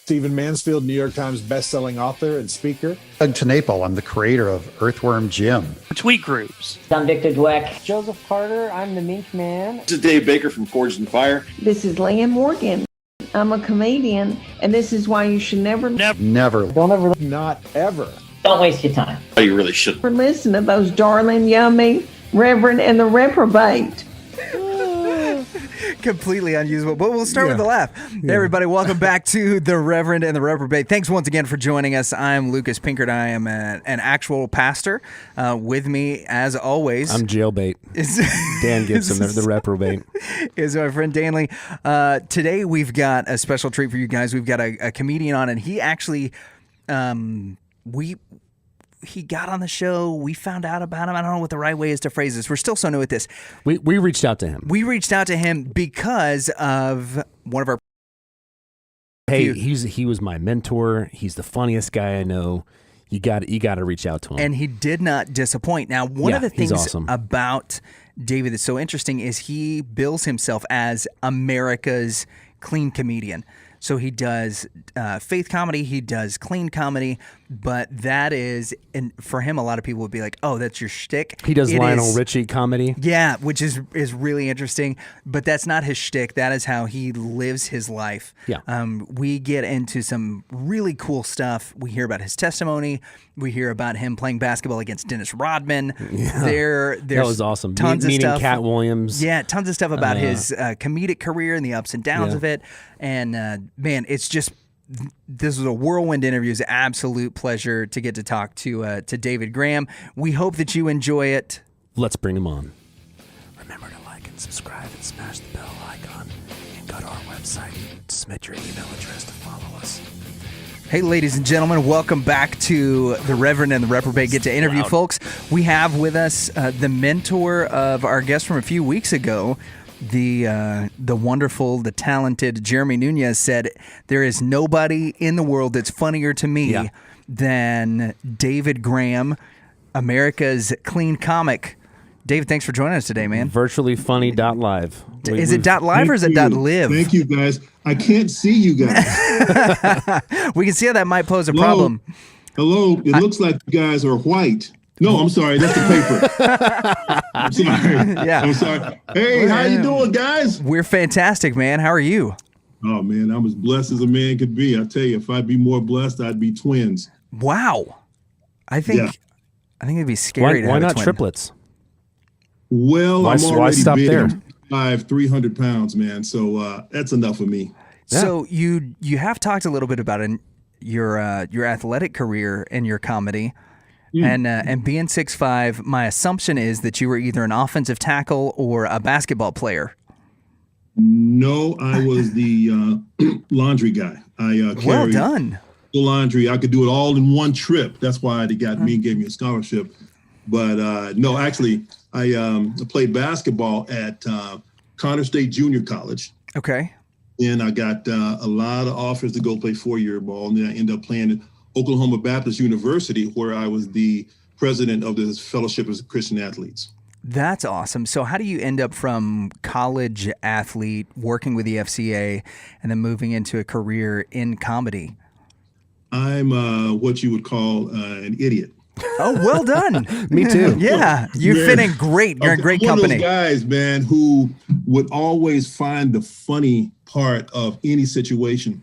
Stephen Mansfield, New York Times bestselling author and speaker. Doug Tenaple, I'm the creator of Earthworm Jim. Tweet groups. I'm Victor Dweck. Joseph Carter, I'm the Mink Man. This is Dave Baker from Forged in Fire. This is Leanne Morgan. I'm a comedian, and this is why you should never Never. Don't ever. Not ever. Don't waste your time. Oh, you really should. listen to those darling, yummy Reverend and the Reprobate. Completely unusable, but we'll start with the laugh. Hey, everybody, welcome back to the Reverend and the Reprobate. Thanks once again for joining us. I'm Lucas Pinkert. I am an actual pastor. With me, as always, I'm Jailbait. Dan Gibson, the Reprobate. Is my friend Danley. Today we've got a special treat for you guys. We've got a comedian on, and he actually, he got on the show. We found out about him. I don't know what the right way is to phrase this. We're still so new at this. We reached out to him. We reached out to him because of one of our. Hey, he was my mentor. He's the funniest guy I know. You got to reach out to him. And he did not disappoint. Now, one of the things awesome. about David that's so interesting is he bills himself as America's clean comedian. So he does faith comedy, he does clean comedy, but that is, and for him, a lot of people would be like, "Oh, that's your shtick." He does Lionel Richie comedy. Yeah, which is really interesting, but that's not his shtick. That is how he lives his life. Yeah. We get into some really cool stuff. We hear about his testimony. We hear about him playing basketball against Dennis Rodman. Yeah. There's that was awesome. Tons of meeting stuff. Katt Williams. Yeah, tons of stuff about his comedic career and the ups and downs of it. And man, it's just, this was a whirlwind interview. It's an absolute pleasure to get to talk to David Graham. We hope that you enjoy it. Let's bring him on. Remember to like and subscribe and smash the bell icon and go to our website and submit your email address to follow us. Hey, ladies and gentlemen, welcome back to the Reverend and the Reprobate Get to Interview Folks. We have with us the mentor of our guest from a few weeks ago. The wonderful, the talented Jeremy Nunez said, "There is nobody in the world that's funnier to me than David Graham, America's clean comic." David, thanks for joining us today, man. Virtuallyfunny.live. Is it .live or is it .live? Thank you, guys. I can't see you guys. We can see how that might pose a problem. Hello. It looks like you guys are white. No, I'm sorry. That's the paper. I'm sorry. Yeah. I'm sorry. Hey, how you doing, guys? We're fantastic, man. How are you? Oh, man, I'm as blessed as a man could be. I tell you, if I'd be more blessed, I'd be twins. Wow. I think it'd be scary to have why a not twin. triplets? Well, I'm already why stop big. there? I'm 300 pounds, man. So that's enough for me. Yeah. So you have talked a little bit about your athletic career and your comedy. And being 6'5", my assumption is that you were either an offensive tackle or a basketball player. No, I was the laundry guy. I Well done. The laundry. I could do it all in one trip. That's why they got me and gave me a scholarship. But no, actually, I played basketball at Connor State Junior College. Okay. And I got a lot of offers to go play 4-year ball. And then I ended up playing at Oklahoma Baptist University, where I was the president of the Fellowship of Christian Athletes. That's awesome. So how do you end up from college athlete, working with the FCA, and then moving into a career in comedy? I'm what you would call an idiot. Oh, well done. Me too. Yeah, you fit in great. You're in great I'm company. one of those guys, man, who would always find the funny part of any situation.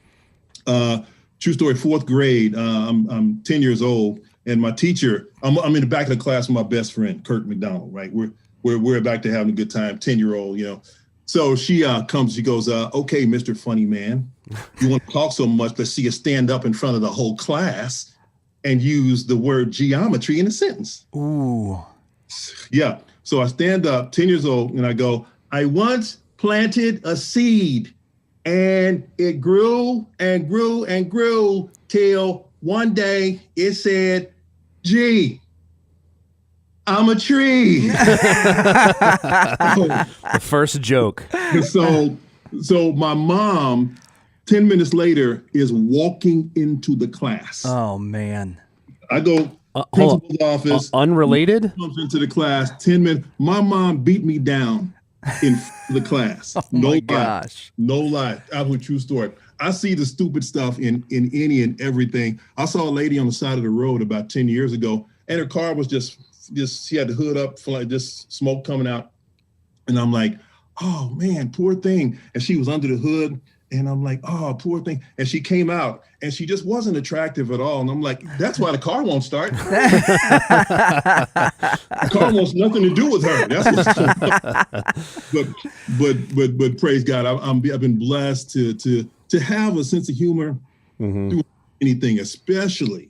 True story, 4th grade, I'm 10 years old, and my teacher, I'm in the back of the class with my best friend, Kurt McDonald, right? We're back to having a good time, 10-year-old, you know. So she comes, she goes, "Okay, Mr. Funny Man, you want to talk so much, let's see you stand up in front of the whole class and use the word geometry in a sentence." Ooh. Yeah, so I stand up, 10 years old, and I go, "I once planted a seed, and it grew and grew and grew till one day it said, 'Gee, I'm a tree.'" The first joke. So my mom, 10 minutes later, is walking into the class. Oh, man. I go, principal's office. Unrelated? Comes into the class, 10 minutes. My mom beat me down in the class. Oh no my lie. gosh. No lie. Absolute true story. I see the stupid stuff in any and everything. I saw a lady on the side of the road about 10 years ago, and her car was just she had the hood up, just smoke coming out. And I'm like, oh man, poor thing. And she was under the hood. And I'm like, oh, poor thing. And she came out and she just wasn't attractive at all. And I'm like, that's why the car won't start. The car wants nothing to do with her. That's what's but praise God. I've been blessed to have a sense of humor through anything, especially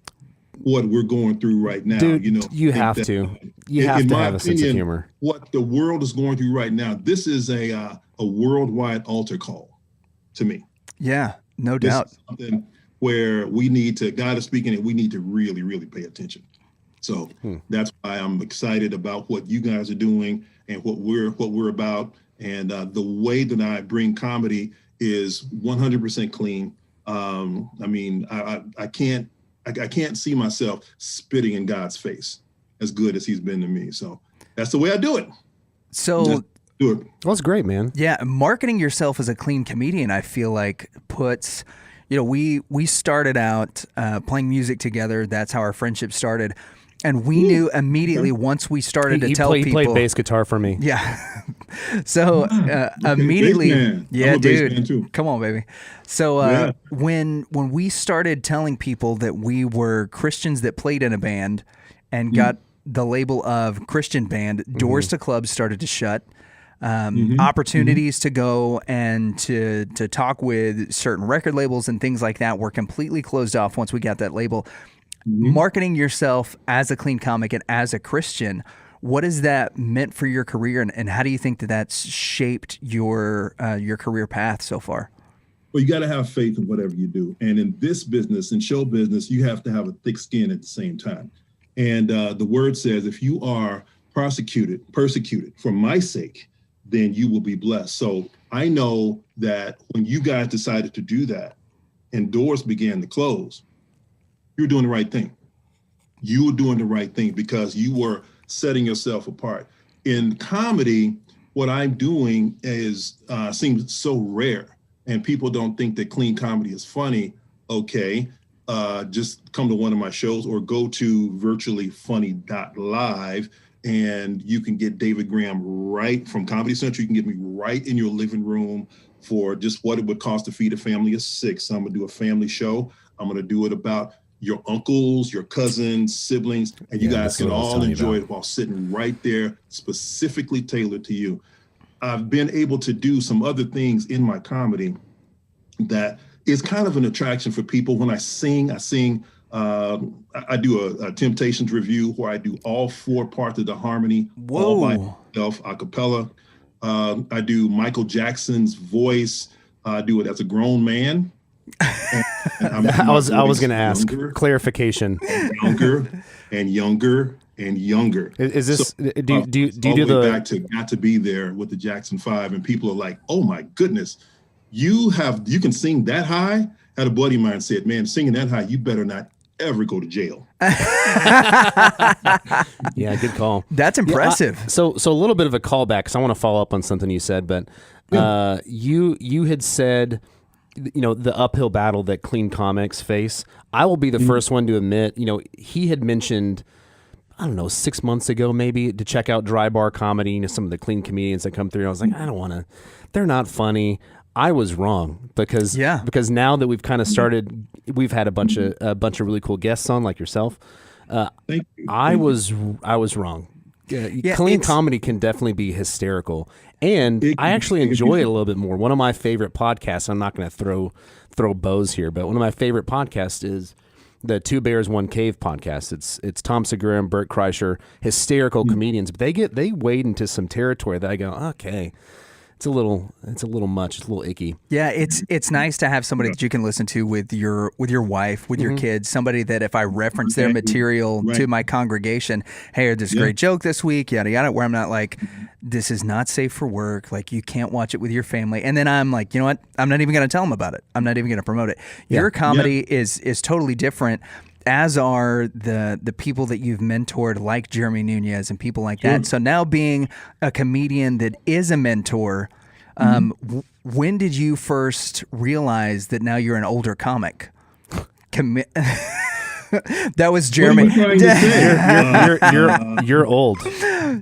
what we're going through right now. Dude, you know, you have to have a sense of humor. What the world is going through right now, this is a worldwide altar call to me. Yeah, no This doubt. is something where God is speaking, and we need to really, really pay attention. So that's why I'm excited about what you guys are doing and what we're about. And the way that I bring comedy is 100% clean. I mean, I can't see myself spitting in God's face as good as he's been to me. So that's the way I do it. So Do it. Well, that's great, man. yeah, marketing yourself as a clean comedian, I feel like puts, we started out playing music together. That's how our friendship started. And we knew immediately once we started to tell he people. played bass guitar for me. Yeah. So immediately, bass man. yeah, I'm a bass man dude, too. come on, baby. So when we started telling people that we were Christians that played in a band and got the label of Christian band, doors to clubs started to shut. Opportunities to go and to talk with certain record labels and things like that were completely closed off once we got that label. Marketing yourself as a clean comic and as a Christian, what has that meant for your career, and how do you think that that's shaped your career path so far? Well, you got to have faith in whatever you do. And in this business, in show business, you have to have a thick skin at the same time. And the word says, if you are persecuted for my sake, then you will be blessed. So I know that when you guys decided to do that and doors began to close, you're doing the right thing. You were doing the right thing because you were setting yourself apart. In comedy, what I'm doing is seems so rare, and people don't think that clean comedy is funny. Okay, just come to one of my shows or go to virtuallyfunny.live. And you can get David Graham right from Comedy Central. You can get me right in your living room for just what it would cost to feed a family of 6. So I'm gonna do a family show. I'm gonna do it about your uncles, your cousins, siblings, and you guys can all enjoy it while sitting right there, specifically tailored to you. I've been able to do some other things in my comedy that is kind of an attraction for people. When I sing, I do a Temptations review where I do all 4 parts of the harmony all by myself, a cappella. I do Michael Jackson's voice. I do it as a grown man. And I was going to ask clarification. Younger and younger and younger. Is this? So, do you do the back to Got to Be There with the Jackson 5, and people are like, "Oh my goodness, you can sing that high." I had a buddy of mine said, "Man, singing that high, you better not ever go to jail." Yeah, good call. That's impressive. Yeah, so a little bit of a callback, because I want to follow up on something you said, but you had said, the uphill battle that clean comics face. I will be the first one to admit, he had mentioned, I don't know, 6 months ago maybe, to check out Dry Bar Comedy, some of the clean comedians that come through. I was like, I don't want to, they're not funny. I was wrong because now that we've kind of started, we've had a bunch of really cool guests on, like yourself. Thank you. I was wrong. Clean comedy can definitely be hysterical, and I actually enjoy it a little bit more. One of my favorite podcasts, I'm not going to throw bows here, but one of my favorite podcasts is the Two Bears One Cave podcast. It's Tom Segura and Bert Kreischer, hysterical comedians, but they wade into some territory that I go, okay, it's a little much. It's a little icky. Yeah, it's nice to have somebody that you can listen to with your wife, with your kids, somebody that if I reference their material to my congregation, hey, I heard this great joke this week, yada yada, where I'm not like, this is not safe for work, like you can't watch it with your family, and then I'm like, you know what, I'm not even going to tell them about it. I'm not even going to promote it. Your comedy is totally different. as are the people that you've mentored, like Jeremy Nunez and people like that. So now being a comedian that is a mentor, when did you first realize that now you're an older comic? That was Jeremy. You're old.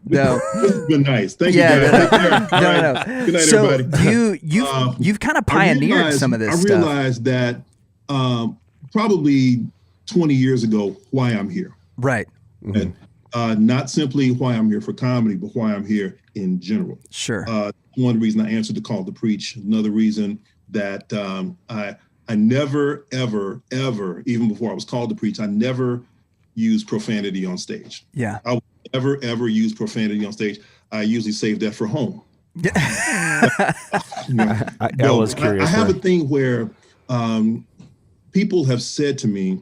No. This has been nice. Thank you, guys. Take care. No. Good night, so everybody. you've kind of pioneered some of this stuff. I realized that probably 20 years ago why I'm here. Right. And not simply why I'm here for comedy, but why I'm here in general. Sure. One reason I answered the call to preach. Another reason that I never, ever, ever, even before I was called to preach, I never used profanity on stage. Yeah. I would never, ever use profanity on stage. I usually save that for home. I was curious. I have a thing where people have said to me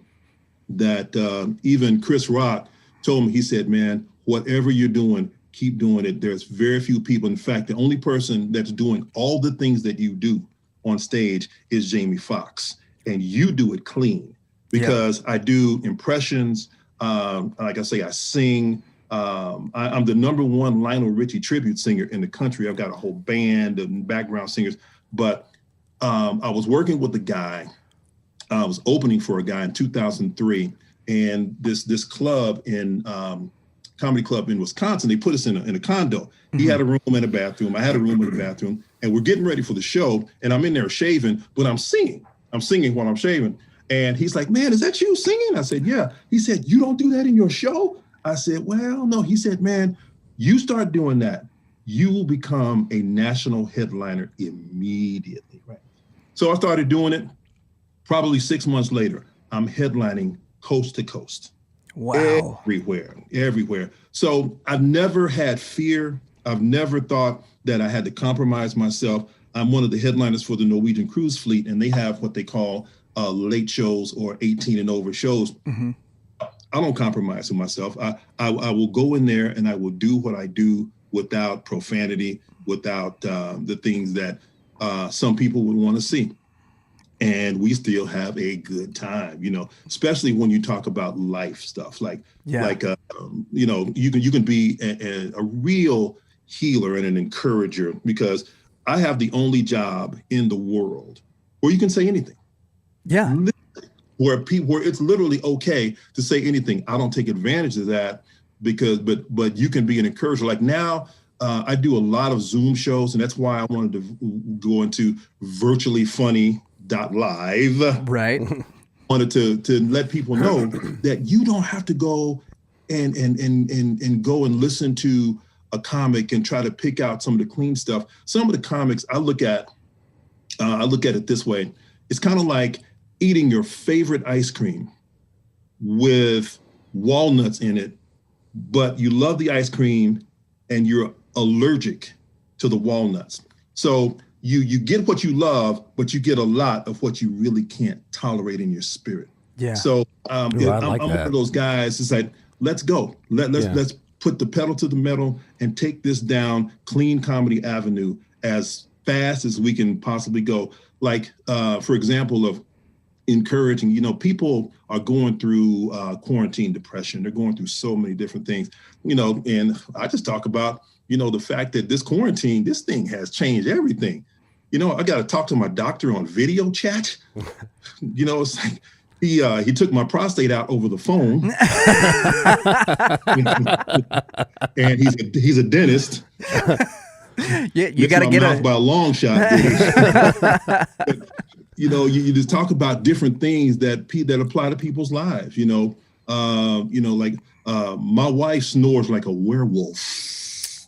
that even Chris Rock told me, he said, man, whatever you're doing, keep doing it. There's very few people. In fact, the only person that's doing all the things that you do on stage is Jamie Foxx, and you do it clean because I do impressions. Like I say, I sing. I'm the #1 Lionel Richie tribute singer in the country. I've got a whole band of background singers, but I was working with a guy. I was opening for a guy in 2003, and this club in comedy club in Wisconsin, they put us in a condo. He had a room and a bathroom. I had a room and a bathroom, and we're getting ready for the show. And I'm in there shaving, but I'm singing. I'm singing while I'm shaving. And he's like, man, is that you singing? I said, yeah. He said, you don't do that in your show? I said, well, no. He said, man, you start doing that, you will become a national headliner immediately. Right. So I started doing it. Probably 6 months later, I'm headlining coast to coast. Wow. Everywhere. So I've never had fear. I've never thought that I had to compromise myself. I'm one of the headliners for the Norwegian cruise fleet, and they have what they call late shows or 18 and over shows. I don't compromise with myself. I will go in there and I will do what I do without profanity, without the things that some people would want to see. And we still have a good time, especially when you talk about life stuff you can be a real healer and an encourager, because I have the only job in the world where you can say anything. Yeah. Where it's literally okay to say anything. I don't take advantage of that but you can be an encourager. Like now, I do a lot of Zoom shows, and that's why I wanted to go into virtually funny .live. Right. Wanted to let people know that you don't have to go and go and listen to a comic and try to pick out some of the clean stuff. Some of the comics I look at it this way. It's kind of like eating your favorite ice cream with walnuts in it, but you love the ice cream and you're allergic to the walnuts. So you get what you love, but you get a lot of what you really can't tolerate in your spirit. Yeah. So I'm like one of those guys. It's like, let's go. Let's put the pedal to the metal and take this down Clean Comedy Avenue as fast as we can possibly go. Like, for example, of encouraging, people are going through quarantine depression. They're going through so many different things, and I just talk about, the fact that this quarantine, this thing has changed everything. I got to talk to my doctor on video chat. It's like he took my prostate out over the phone. And he's a dentist. Yeah, you got to get out by a long shot. You just talk about different things that apply to people's lives. Like my wife snores like a werewolf.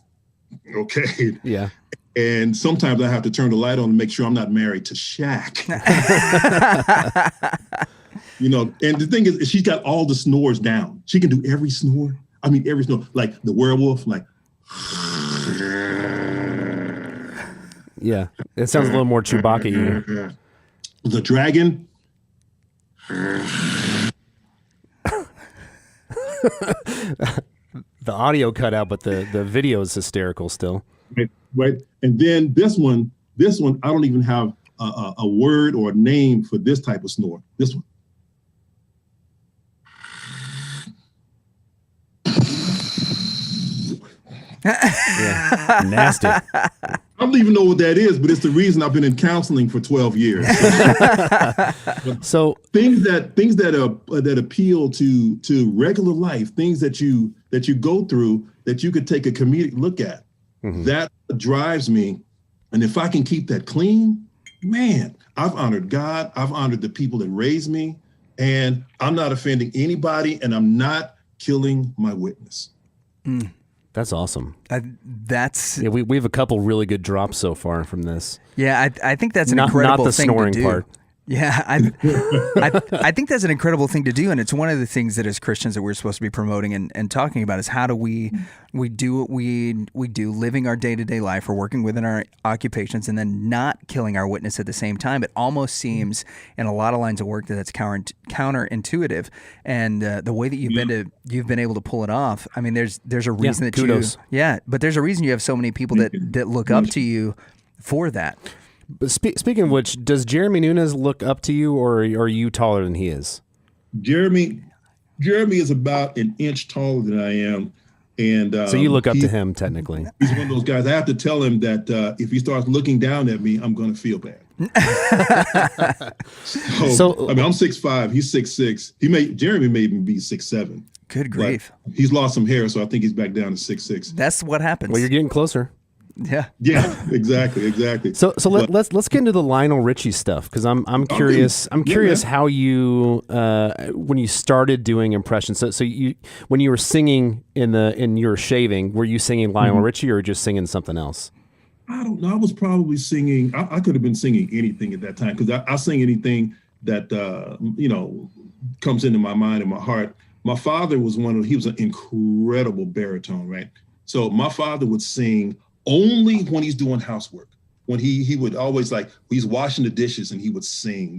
Okay. Yeah. And sometimes I have to turn the light on to make sure I'm not married to Shaq. And the thing is, she's got all the snores down. She can do every snore. I mean, every snore, like the werewolf, like. Yeah. It sounds a little more Chewbacca-y. The dragon. The audio cut out, but the video is hysterical still. Right. And then this one, I don't even have a word or a name for this type of snore. This one. Yeah. Nasty. I don't even know what that is, but it's the reason I've been in counseling for 12 years. So things that appeal to regular life, things that you go through that you could take a comedic look at. That drives me. And if I can keep that clean, man, I've honored God. I've honored the people that raised me, and I'm not offending anybody, and I'm not killing my witness. that's awesome. That's Yeah, we have a couple really good drops so far from this. yeah. I think that's an Not incredible the thing snoring to do. part. Yeah, I think that's an incredible thing to do, and it's one of the things that as Christians that we're supposed to be promoting and talking about is how do we do what we do, living our day-to-day life or working within our occupations, and then not killing our witness at the same time. It almost seems in a lot of lines of work that's counterintuitive, and the way that you've been able to pull it off. I mean, there's a reason that kudos. but there's a reason you have so many people that look up to you for that. But speaking of which, does Jeremy Nunes look up to you, or are you taller than he is? Jeremy is about an inch taller than I am. And So you look up to him, technically. He's one of those guys. I have to tell him that if he starts looking down at me, I'm going to feel bad. So I mean, I'm 6'5", he's 6'6". Jeremy may even be 6'7". Good grief. He's lost some hair, so I think he's back down to 6'6". That's what happens. Well, you're getting closer. Yeah. Yeah, exactly. So let's get into the Lionel Richie stuff, because I'm curious. I'm curious how you when you started doing impressions. So you when you were singing in your shaving, were you singing Lionel Richie or just singing something else? I don't know. I was probably singing. I could have been singing anything at that time, because I sing anything that comes into my mind and my heart. My father was he was an incredible baritone, right? So my father would sing only when he's doing housework. When he would always, like, he's washing the dishes and he would sing,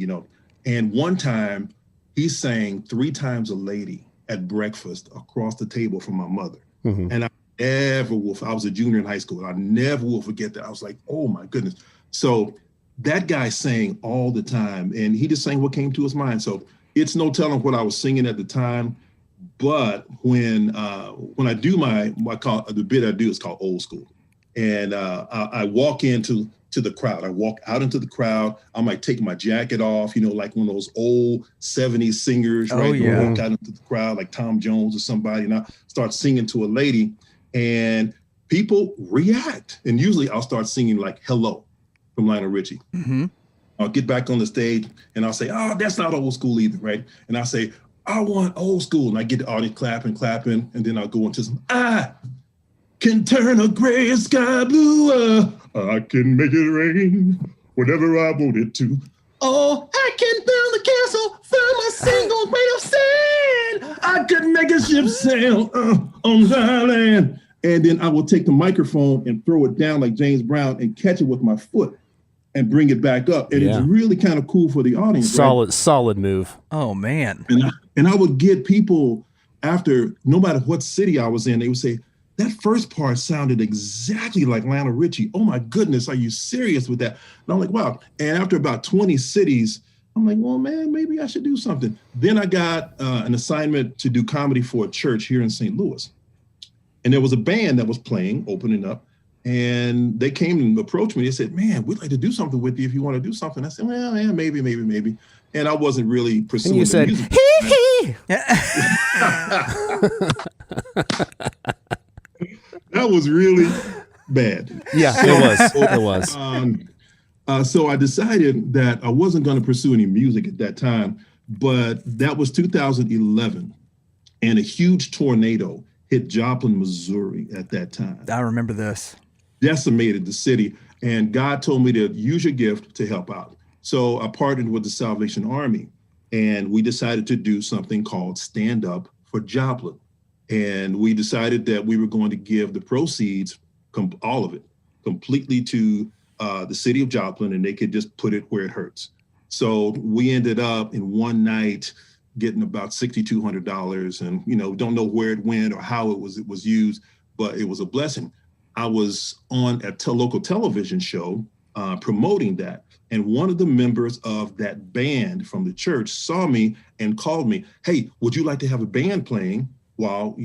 And one time he sang 3 Times a Lady at breakfast across the table from my mother. And I was a junior in high school. I never will forget that. I was like, oh my goodness. So that guy sang all the time, and he just sang what came to his mind. So it's no telling what I was singing at the time. But when I do the bit I do is called Old School. And I walk into the crowd. I walk out into the crowd. I might take my jacket off, like one of those old 70s singers, right? Oh, yeah. Walk out into the crowd like Tom Jones or somebody, and I start singing to a lady, and people react. And usually I'll start singing like Hello from Lionel Richie. I'll get back on the stage and I'll say, oh, that's not old school either, right? And I'll say, I want old school. And I get the audience clapping, and then I'll go into some, can turn a gray sky blue. I can make it rain whenever I want it to. Oh, I can build a castle from a single grain of sand. I could make a ship sail on dry land. And then I will take the microphone and throw it down like James Brown and catch it with my foot and bring it back up. And it's really kind of cool for the audience. Solid move. Oh, man. And I would get people after, no matter what city I was in, they would say, that first part sounded exactly like Lionel Richie. Oh my goodness, are you serious with that? And I'm like, wow. And after about 20 cities, I'm like, well, man, maybe I should do something. Then I got an assignment to do comedy for a church here in St. Louis. And there was a band that was playing, opening up. And they came and approached me. They said, man, we'd like to do something with you if you want to do something. I said, well, yeah, maybe. And I wasn't really pursuing And you said, music. hee. That was really bad. Yeah, it was. So I decided that I wasn't going to pursue any music at that time, but that was 2011, and a huge tornado hit Joplin, Missouri at that time. I remember this. Decimated the city, and God told me to use your gift to help out. So I partnered with the Salvation Army, and we decided to do something called Stand Up for Joplin. And we decided that we were going to give the proceeds, all of it, completely to the city of Joplin, and they could just put it where it hurts. So we ended up in one night getting about $6,200, and don't know where it went or how it was used, but it was a blessing. I was on a local television show promoting that, and one of the members of that band from the church saw me and called me, hey, would you like to have a band playing while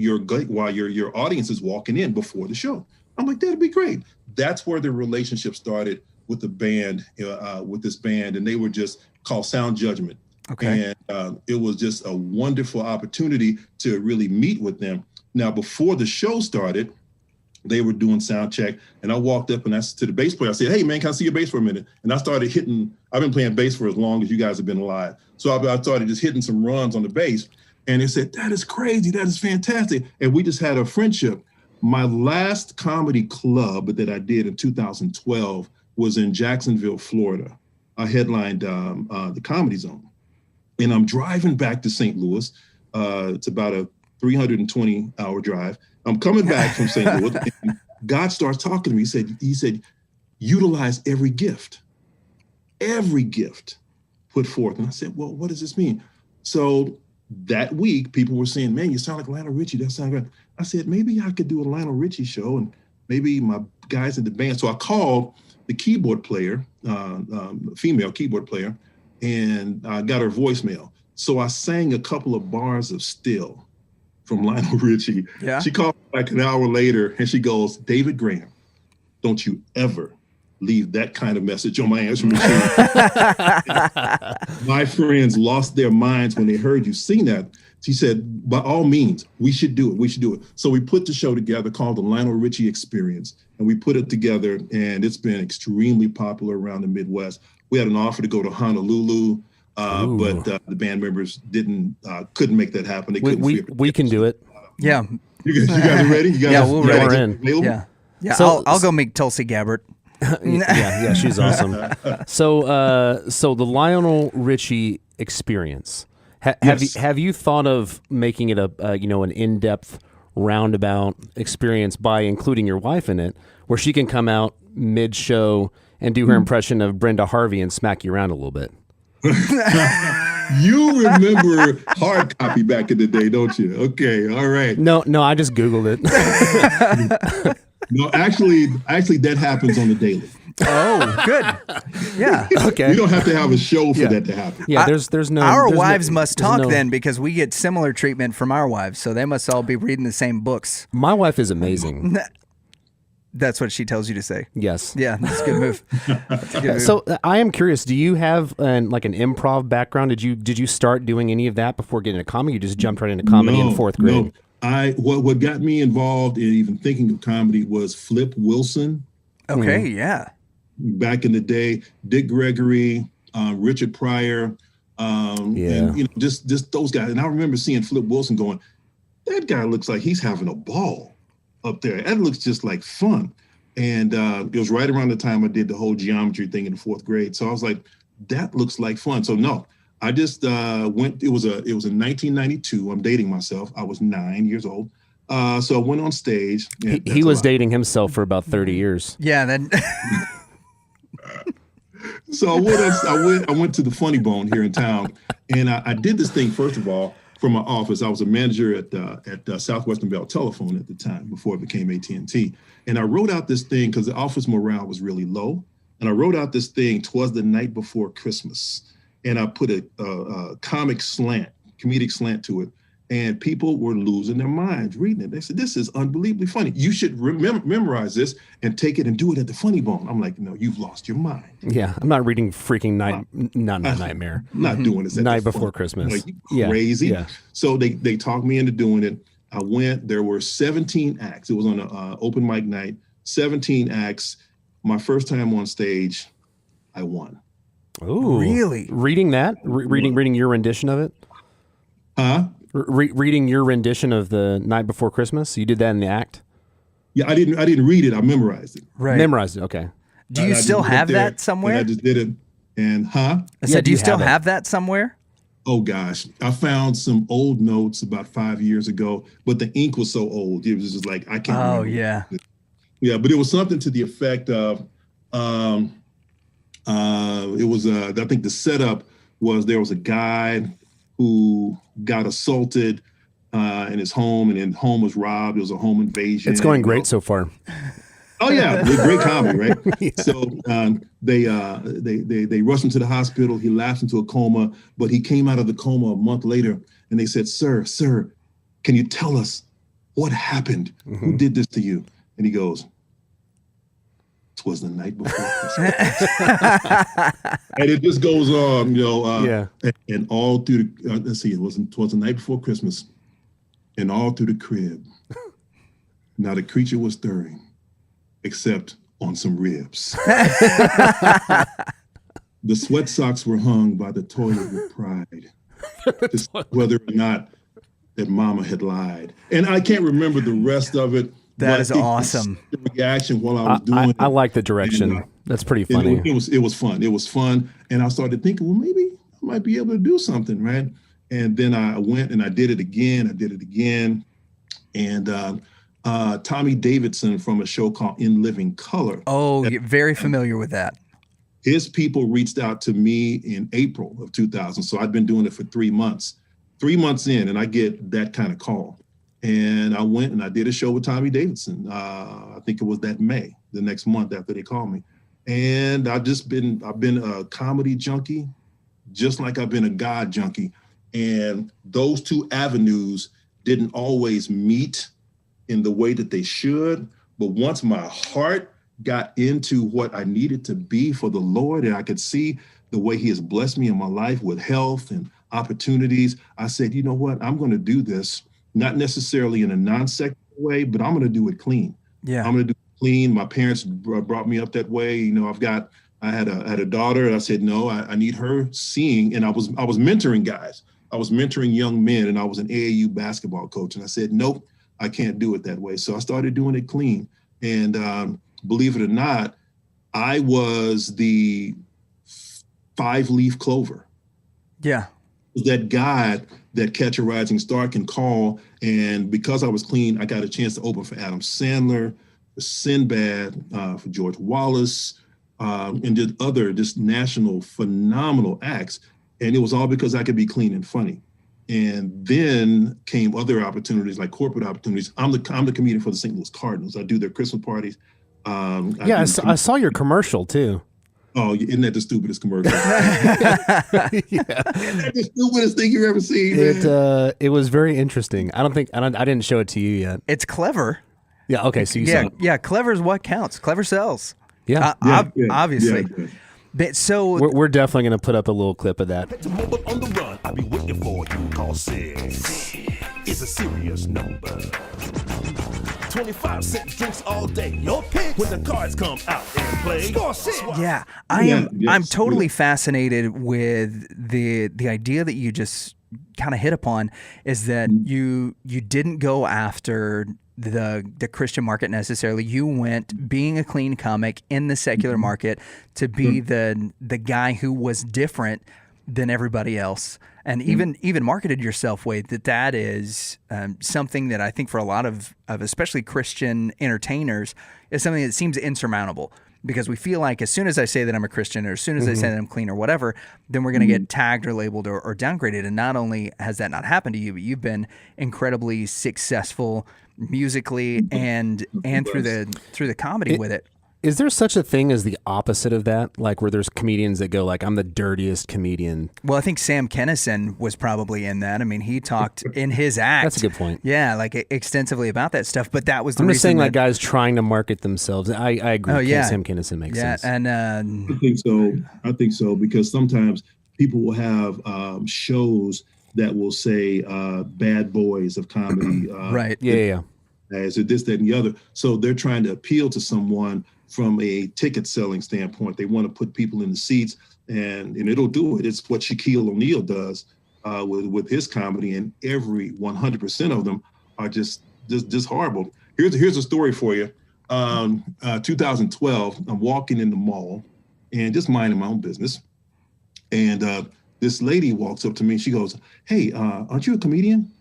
your audience is walking in before the show. I'm like, that'd be great. That's where the relationship started with the band, with this band, and they were just called Sound Judgment. Okay. And it was just a wonderful opportunity to really meet with them. Now, before the show started, they were doing sound check, and I walked up and I said to the bass player, I said, "Hey man, can I see your bass for a minute?" And I started hitting. I've been playing bass for as long as you guys have been alive, so I started just hitting some runs on the bass. And they said, "That is crazy. That is fantastic." And we just had a friendship. My last comedy club that I did in 2012 was in Jacksonville, Florida. I headlined the Comedy Zone, and I'm driving back to St. Louis. It's about a 320-hour drive. I'm coming back from St. Louis, and God starts talking to me. He said, utilize every gift put forth. And I said, well, what does this mean? So that week, people were saying, man, you sound like Lionel Richie. That sounds great. I said, maybe I could do a Lionel Richie show, and maybe my guys in the band. So I called the keyboard player, female keyboard player, and I got her voicemail. So I sang a couple of bars of Still from Lionel Richie. Yeah. She called me like an hour later and she goes, David Graham, don't you ever leave that kind of message on my answering machine. My friends lost their minds when they heard you sing that. She said, by all means, we should do it. We should do it. So we put the show together called the Lionel Richie Experience, and we put it together, and it's been extremely popular around the Midwest. We had an offer to go to Honolulu, but the band members couldn't make that happen. They couldn't. We can do it. Yeah. You guys are ready? We'll ready. We're in. Available? Yeah. So- I'll go meet Tulsi Gabbard. yeah, she's awesome. So the Lionel Richie Experience. Have you thought of making it an in-depth roundabout experience by including your wife in it, where she can come out mid-show and do her impression of Brenda Harvey and smack you around a little bit? You remember hard copy back in the day, don't you? Okay, all right. No, I just Googled it. No, actually, that happens on the daily. Oh, good. Yeah. Okay. We don't have to have a show for that to happen. Yeah, there's no. Our there's wives no, must there's talk no- then, because we get similar treatment from our wives, so they must all be reading the same books. My wife is amazing. That's what she tells you to say. Yes. Yeah, that's a good move. That's a good move. So I am curious. Do you have an improv background? Did you start doing any of that before getting into comedy? You just jumped right into comedy in fourth grade. No. What got me involved in even thinking of comedy was Flip Wilson. Okay, yeah. Back in the day, Dick Gregory, Richard Pryor, and just those guys. And I remember seeing Flip Wilson going, that guy looks like he's having a ball up there. That looks just like fun. And it was right around the time I did the whole geometry thing in the fourth grade. So I was like, that looks like fun. So no, I just went. It was in 1992. I'm dating myself. I was 9 years old. So I went on stage. He was dating himself for about 30 years. Yeah, then. So I went to the Funny Bone here in town, and I did this thing. First of all, from my office, I was a manager at Southwestern Bell Telephone at the time before it became AT&T, and I wrote out this thing because the office morale was really low, and I wrote out this thing. 'Twas the night before Christmas, and I put a comedic slant to it. And people were losing their minds reading it. They said, this is unbelievably funny. You should memorize this and take it and do it at the Funny Bone. I'm like, no, you've lost your mind. Yeah, I'm not reading freaking Nightmare. I'm not doing this at Night the Before Funny Christmas. Like, you crazy? Yeah. So they talked me into doing it. I went. There were 17 acts. It was on an open mic night. 17 acts. My first time on stage, I won. Ooh, Really? Reading that? Reading your rendition of it? Huh? Reading your rendition of the Night Before Christmas? You did that in the act? Yeah, I didn't read it. I memorized it. Right. Memorized it. Okay. Do you I still just went have there, that somewhere? And I just did it. And I Yeah, said, do you still have it? have that somewhere? oh gosh, I found some old notes about 5 years ago, but the ink was so old. It was just like, I can't remember. Yeah. Yeah, but it was something to the effect of, it was, I think the setup was there was a guy who got assaulted in his home, and then home was robbed. It was a home invasion. It's going great so far. Oh yeah, great comedy, right? Yeah. So they rushed him to the hospital. He lapsed into a coma, but he came out of the coma a month later, and they said, "Sir, can you tell us what happened? Who did this to you? And he goes, "It was the night before Christmas." And it just goes on, and all through the, let's see, it was the night before Christmas, and all through the crib. Now the creature was stirring, except on some ribs. The sweat socks were hung by the toilet with pride, whether or not that mama had lied. And I can't remember the rest of it. That is awesome. The reaction while I was doing it. I like the direction. That's pretty funny. It was fun. It was fun. And I started thinking, well, maybe I might be able to do something, right? And then I went and I did it again. And Tommy Davidson from a show called In Living Color. Oh, you're very familiar with that. His people reached out to me in April of 2000. So I'd been doing it for 3 months. 3 months in, and I get that kind of call. And I went and I did a show with Tommy Davidson. I think it was that May, the next month after they called me. And I've been a comedy junkie, just like I've been a God junkie. And those two avenues didn't always meet in the way that they should. But once my heart got into what I needed to be for the Lord, and I could see the way he has blessed me in my life with health and opportunities, I said, you know what, I'm going to do this, not necessarily in a non-secular way, but I'm going to do it clean. Yeah. I'm going to do it clean. My parents brought me up that way. I had a daughter, and I said, no, I need her seeing. And I was mentoring guys. I was mentoring young men, and I was an AAU basketball coach. And I said, nope, I can't do it that way. So I started doing it clean. And believe it or not, I was the 5-leaf clover. Yeah. That guy that Catch a Rising Star can call. And because I was clean, I got a chance to open for Adam Sandler, for Sinbad, for George Wallace, and did other just national phenomenal acts. And it was all because I could be clean and funny. And then came other opportunities, like corporate opportunities. I'm the comedian for the St. Louis Cardinals. I do their Christmas parties. I saw your commercial too. Oh, isn't that the stupidest commercial? Isn't that the stupidest thing you've ever seen? It was very interesting. I didn't show it to you yet. It's clever. Yeah. Okay. So you saw it. Yeah. Clever is what counts. Clever sells. Yeah. Obviously. Yeah. But so we're definitely going to put up a little clip of that. On the run, I'll be waiting for you. Call 6. It's a serious number. 25-cent drinks all day. Your pick when the cards come out and play. Score 6. yeah, I'm totally fascinated with the idea that you just kind of hit upon, is that you didn't go after the Christian market necessarily. You went, being a clean comic in the secular market, to be the guy who was different than everybody else, and even marketed yourself way that is something that I think for a lot of especially Christian entertainers is something that seems insurmountable, because we feel like as soon as I say that I'm a Christian, or as soon as I say that I'm clean or whatever, then we're going to get tagged or labeled or downgraded. And not only has that not happened to you, but you've been incredibly successful musically and through the comedy with it. Is there such a thing as the opposite of that? Like where there's comedians that go like, I'm the dirtiest comedian. Well, I think Sam Kinison was probably in that. I mean, he talked in his act. That's a good point. Yeah, like extensively about that stuff. But that was the I'm reason. just saying, like guys trying to market themselves. I agree. Oh, yeah. Sam Kinison makes sense. Yeah, and I think so because sometimes people will have shows that will say bad boys of comedy. right. Yeah. As this, that, and the other. So they're trying to appeal to someone from a ticket selling standpoint. They want to put people in the seats, and it'll do it. It's what Shaquille O'Neal does with his comedy, and every 100% of them are just horrible. Here's a story for you. 2012, I'm walking in the mall and just minding my own business, and this lady walks up to me. She goes, "Hey, aren't you a comedian?"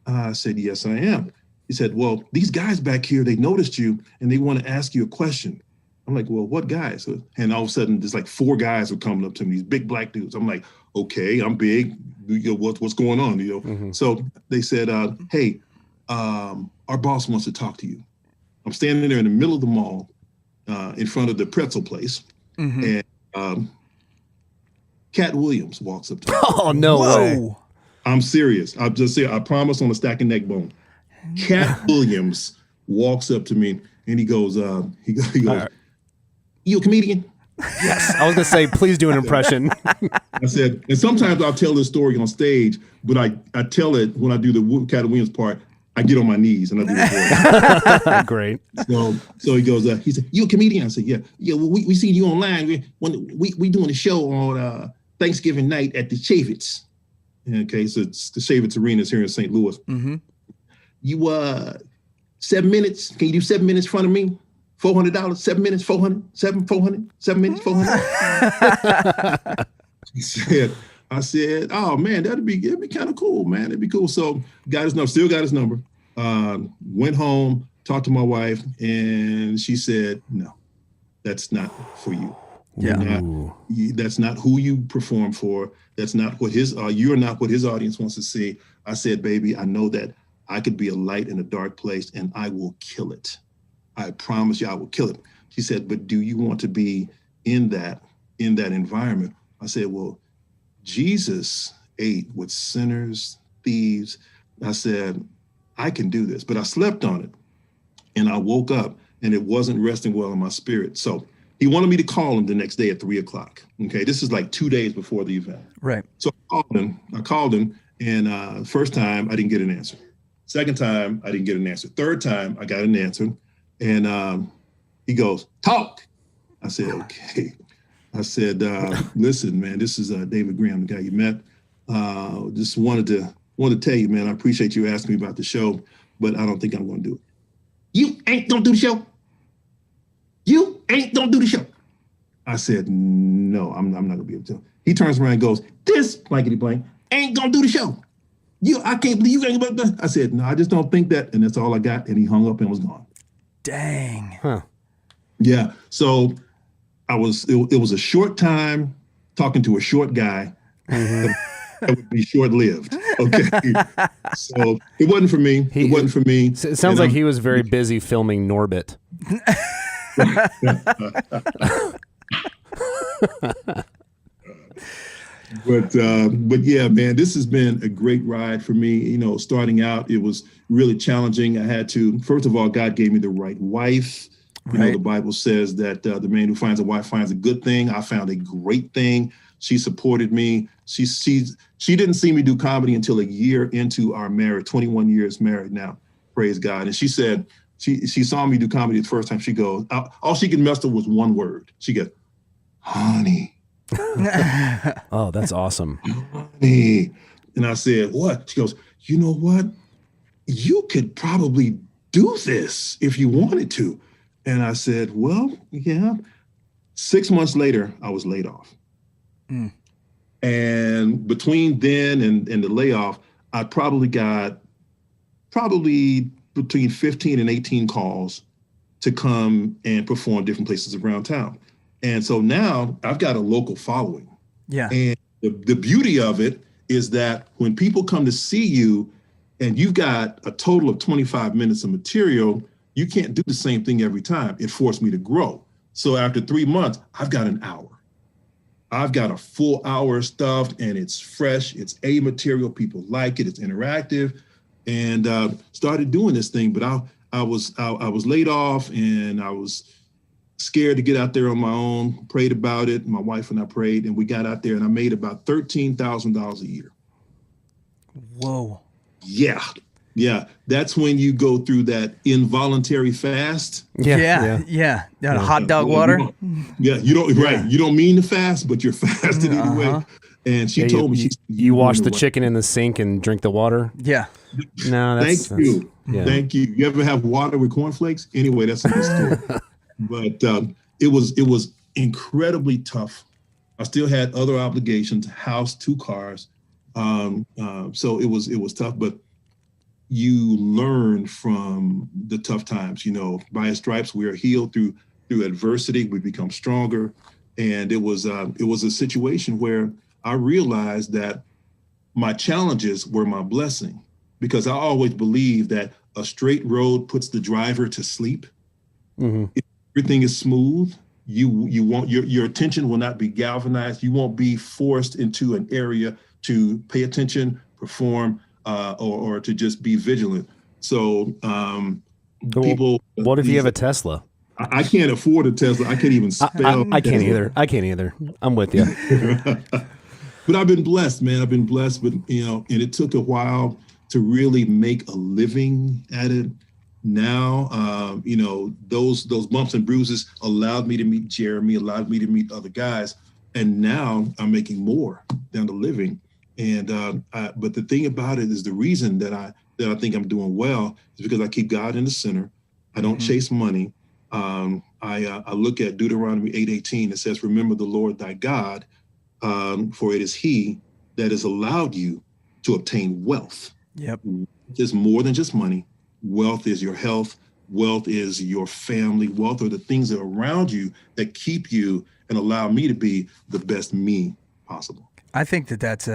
I said, "Yes, I am." He said, "Well, these guys back here, they noticed you and they want to ask you a question." I'm like, "Well, what guys?" And all of a sudden, there's like 4 guys are coming up to me, these big black dudes. I'm like, "Okay, I'm big. What's going on?" So they said, "Hey, our boss wants to talk to you." I'm standing there in the middle of the mall, in front of the pretzel place, and Katt Williams walks up to me. Oh, no way. I'm serious. I'll just say, I promise on a stack of neck bone. Katt Williams walks up to me and he goes, you a comedian? Yes. I was going to say, please do an impression. I said, and sometimes I'll tell this story on stage, but I tell it when I do the Katt Williams part, I get on my knees and I do the voice. Great. So he goes, he said, you a comedian? I said, yeah. Well, we see you online. We doing a show on Thanksgiving night at the Chavits. Okay, so it's the Chavits Arenas here in St. Louis. Mm-hmm. You 7 minutes? Can you do 7 minutes in front of me? $400, 7 minutes, 400, 400, 7 minutes, 400. I said, oh man, it'd be kind of cool, man. It'd be cool. So got his number, still got his number. Went home, talked to my wife, and she said, no, that's not for you. Yeah. That's not who you perform for. That's not what you're not what his audience wants to see. I said, baby, I know that I could be a light in a dark place and I will kill it. I promise you I will kill it. She said, but do you want to be in that environment? I said, well, Jesus ate with sinners, thieves. I said, I can do this, but I slept on it. And I woke up and it wasn't resting well in my spirit. So he wanted me to call him the next day at 3:00. Okay, this is like 2 days before the event. Right. So I called him, and first time I didn't get an answer. Second time I didn't get an answer. Third time I got an answer, and he goes, talk. I said, okay. I said, listen, man, this is David Graham, the guy you met. Just wanted to tell you, man, I appreciate you asking me about the show, but I don't think I'm going to do it. You ain't gonna do the show. You ain't gonna do the show. I said, no, I'm not gonna be able to. He turns around and goes, this blankety blank ain't gonna do the show. I can't believe you ain't gonna do. I said, no, I just don't think that. And that's all I got. And he hung up and was gone. Dang. Huh. Yeah. So it was a short time talking to a short guy. Mm-hmm. That would be short-lived. Okay. So it wasn't for me. It wasn't for me. It sounds like he was very busy filming Norbit. But yeah, man, this has been a great ride for me. You know, starting out, it was really challenging. I had to, first of all, God gave me the right wife. You know, the Bible says that the man who finds a wife finds a good thing. I found a great thing. She supported me. She didn't see me do comedy until a year into our marriage, 21 years married now, praise God. And she said, she saw me do comedy the first time. She goes, all she could muster was one word. She goes, honey. Oh, that's awesome. Honey. And I said, what? She goes, you know what? You could probably do this if you wanted to. And I said, well, yeah. 6 months later, I was laid off. Mm. And between then and the layoff, I probably got between 15 and 18 calls to come and perform different places around town. And so now I've got a local following. Yeah. And the beauty of it is that when people come to see you and you've got a total of 25 minutes of material, you can't do the same thing every time. It forced me to grow. So after 3 months, I've got an hour. I've got a full hour stuff and it's fresh. It's A material. People like it. It's interactive. And started doing this thing. But I was laid off and I was scared to get out there on my own, prayed about it. My wife and I prayed and we got out there and I made about $13,000 a year. Whoa. Yeah. Yeah. That's when you go through that involuntary fast. Yeah. Hot dog water. You don't, right. You don't mean to fast, but you're fasted either way. And she told me, you wash the chicken in the sink and drink the water. Yeah. No, Thank you. Thank you. You ever have water with cornflakes? Anyway, that's another story. But it was incredibly tough. I still had other obligations, house, 2 cars. So it was tough, but you learn from the tough times. You know, by His stripes we are healed. Through adversity we become stronger. And it was a situation where I realized that my challenges were my blessing, because I always believed that a straight road puts the driver to sleep. Mm-hmm. If everything is smooth, you won't, your attention will not be galvanized. You won't be forced into an area to pay attention, perform or to just be vigilant. So people. What if you have a Tesla? I can't afford a Tesla. I can't even spell. I can't either. I can't either. I'm with you. But I've been blessed, man. I've been blessed, but and it took a while to really make a living at it. Now, those bumps and bruises allowed me to meet Jeremy, allowed me to meet other guys, and now I'm making more than the living. And but the thing about it is, the reason that I think I'm doing well is because I keep God in the center. I don't chase money. I look at Deuteronomy 8:18. It says, "Remember the Lord thy God, for it is He that has allowed you to obtain wealth." Yep. It's more than just money. Wealth is your health. Wealth is your family. Wealth are the things that are around you that keep you and allow me to be the best me possible. I think that that's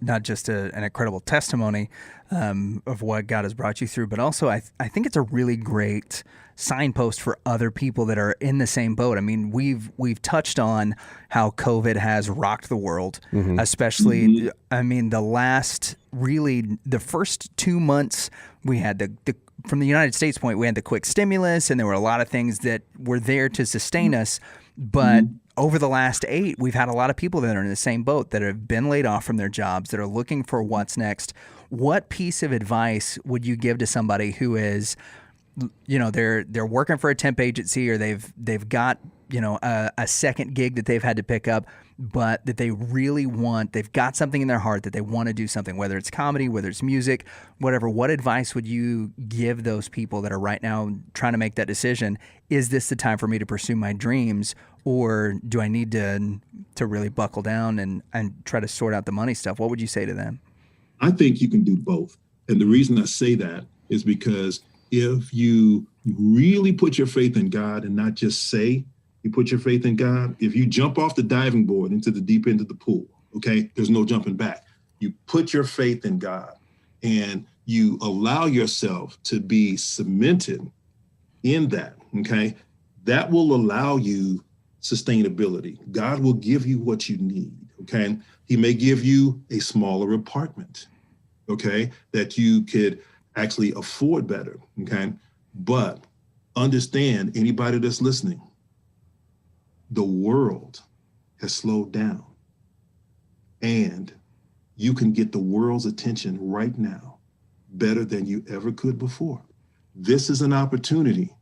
not just an incredible testimony of what God has brought you through, but also I think it's a really great signpost for other people that are in the same boat. I mean, we've touched on how COVID has rocked the world, especially, I mean, the first 2 months we had from the United States point, we had the quick stimulus and there were a lot of things that were there to sustain us. But over the last 8, we've had a lot of people that are in the same boat that have been laid off from their jobs, that are looking for what's next. What piece of advice would you give to somebody who is, they're working for a temp agency, or they've got, a second gig that they've had to pick up, but that they've got something in their heart that they want to do something, whether it's comedy, whether it's music, whatever. What advice would you give those people that are right now trying to make that decision? Is this the time for me to pursue my dreams, or do I need to really buckle down and try to sort out the money stuff? What would you say to them? I think you can do both. And the reason I say that is because if you really put your faith in God and not just say you put your faith in God, if you jump off the diving board into the deep end of the pool, okay, there's no jumping back. You put your faith in God and you allow yourself to be cemented in that, okay, that will allow you sustainability. God will give you what you need, okay? He may give you a smaller apartment, okay, that you could actually afford better, okay? But understand, anybody that's listening, the world has slowed down, and you can get the world's attention right now better than you ever could before. This is an opportunity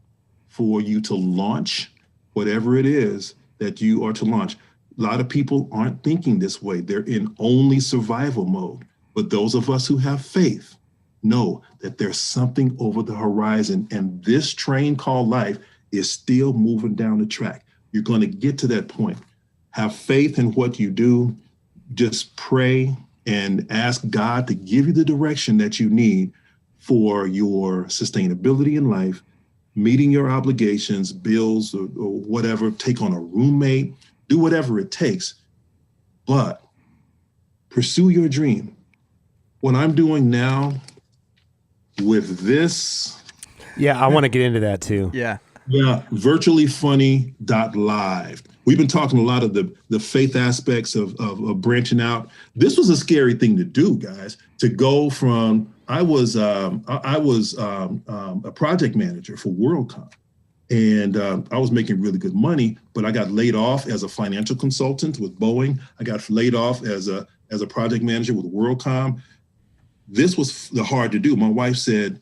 for you to launch whatever it is that you are to launch. A lot of people aren't thinking this way. They're in only survival mode. But those of us who have faith know that there's something over the horizon, and this train called life is still moving down the track. You're going to get to that point. Have faith in what you do. Just pray and ask God to give you the direction that you need for your sustainability in life, meeting your obligations, bills, or whatever. Take on a roommate, do whatever it takes, but pursue your dream. What I'm doing now with this. Yeah, I want to get into that too. Yeah, virtuallyfunny.live. We've been talking a lot of the faith aspects of branching out. This was a scary thing to do, guys, to go from, I was a project manager for WorldCom. And I was making really good money, but I got laid off as a financial consultant with Boeing. I got laid off as a project manager with WorldCom. This was hard to do. My wife said,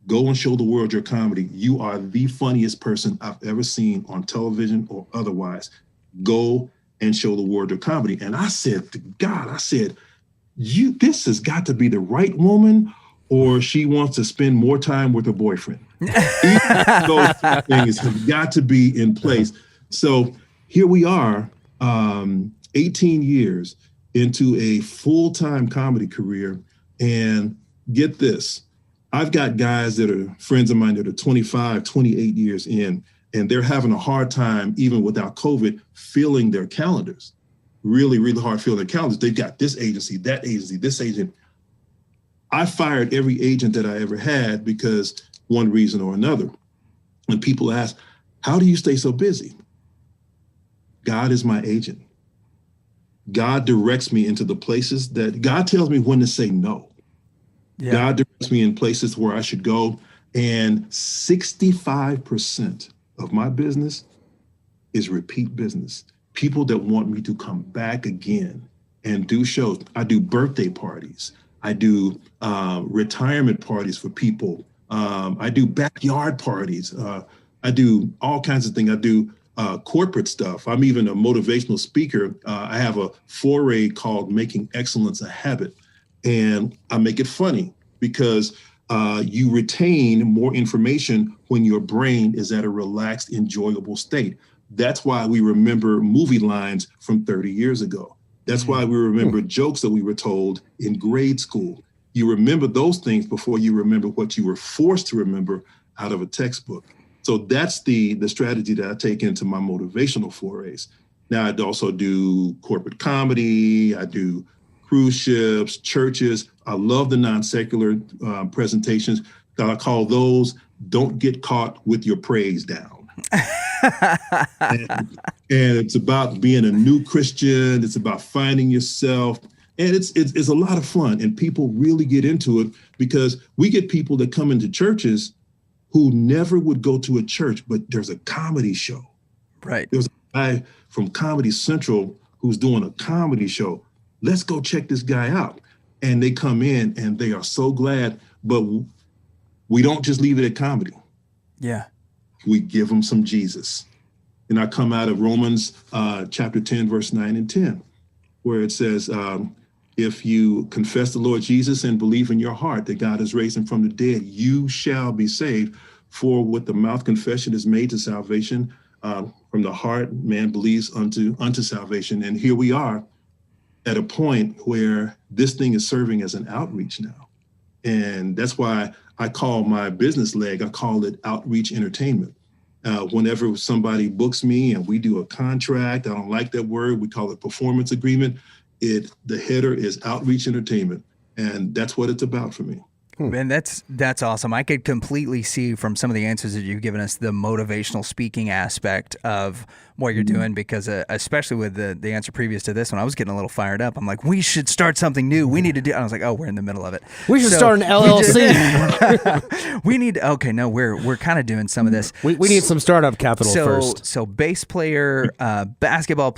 go and show the world your comedy. You are the funniest person I've ever seen on television or otherwise. Go and show the world your comedy. And I said to God, this has got to be the right woman, or she wants to spend more time with her boyfriend. Those two things have got to be in place. So here we are, 18 years into a full-time comedy career. And get this, I've got guys that are friends of mine that are 25, 28 years in, and they're having a hard time, even without COVID, filling their calendars. Really, really hard filling their calendars. They've got this agency, that agency, this agent. I fired every agent that I ever had because one reason or another. When people ask, how do you stay so busy? God is my agent. God directs me into the places that God tells me when to say no. Yeah. God directs me in places where I should go. And 65% of my business is repeat business. People that want me to come back again and do shows. I do birthday parties. I do retirement parties for people. I do backyard parties. I do all kinds of things. I do corporate stuff. I'm even a motivational speaker. I have a foray called Making Excellence a Habit. And I make it funny because you retain more information when your brain is at a relaxed, enjoyable state. That's why we remember movie lines from 30 years ago. That's why we remember jokes that we were told in grade school. You remember those things before you remember what you were forced to remember out of a textbook. So that's the strategy that I take into my motivational forays. Now, I also do corporate comedy. I do cruise ships, churches. I love the non-secular presentations. I call those "Don't Get Caught with Your Praise Down." and it's about being a new Christian. It's about finding yourself. And it's a lot of fun. And people really get into it because we get people that come into churches who never would go to a church, but there's a comedy show. Right. There's a guy from Comedy Central who's doing a comedy show. Let's go check this guy out. And they come in and they are so glad, but we don't just leave it at comedy. Yeah. We give them some Jesus. And I come out of Romans chapter 10, verse 9 and 10, where it says, if you confess the Lord Jesus and believe in your heart that God has raised him from the dead, you shall be saved. For with the mouth confession is made to salvation. From the heart, man believes unto salvation. And here we are at a point where this thing is serving as an outreach now. And that's why I call my business leg, I call it outreach entertainment. Whenever somebody books me and we do a contract, I don't like that word, we call it performance agreement. The header is outreach entertainment. And that's what it's about for me. And that's awesome. I could completely see from some of the answers that you've given us the motivational speaking aspect of what you're doing, because especially with the answer previous to this one, I was getting a little fired up. I'm like, we should start something new. We need to do. I was like, oh, we're in the middle of it. We should start an LLC. We're kind of doing some of this. We need some startup capital first. So bass player, basketball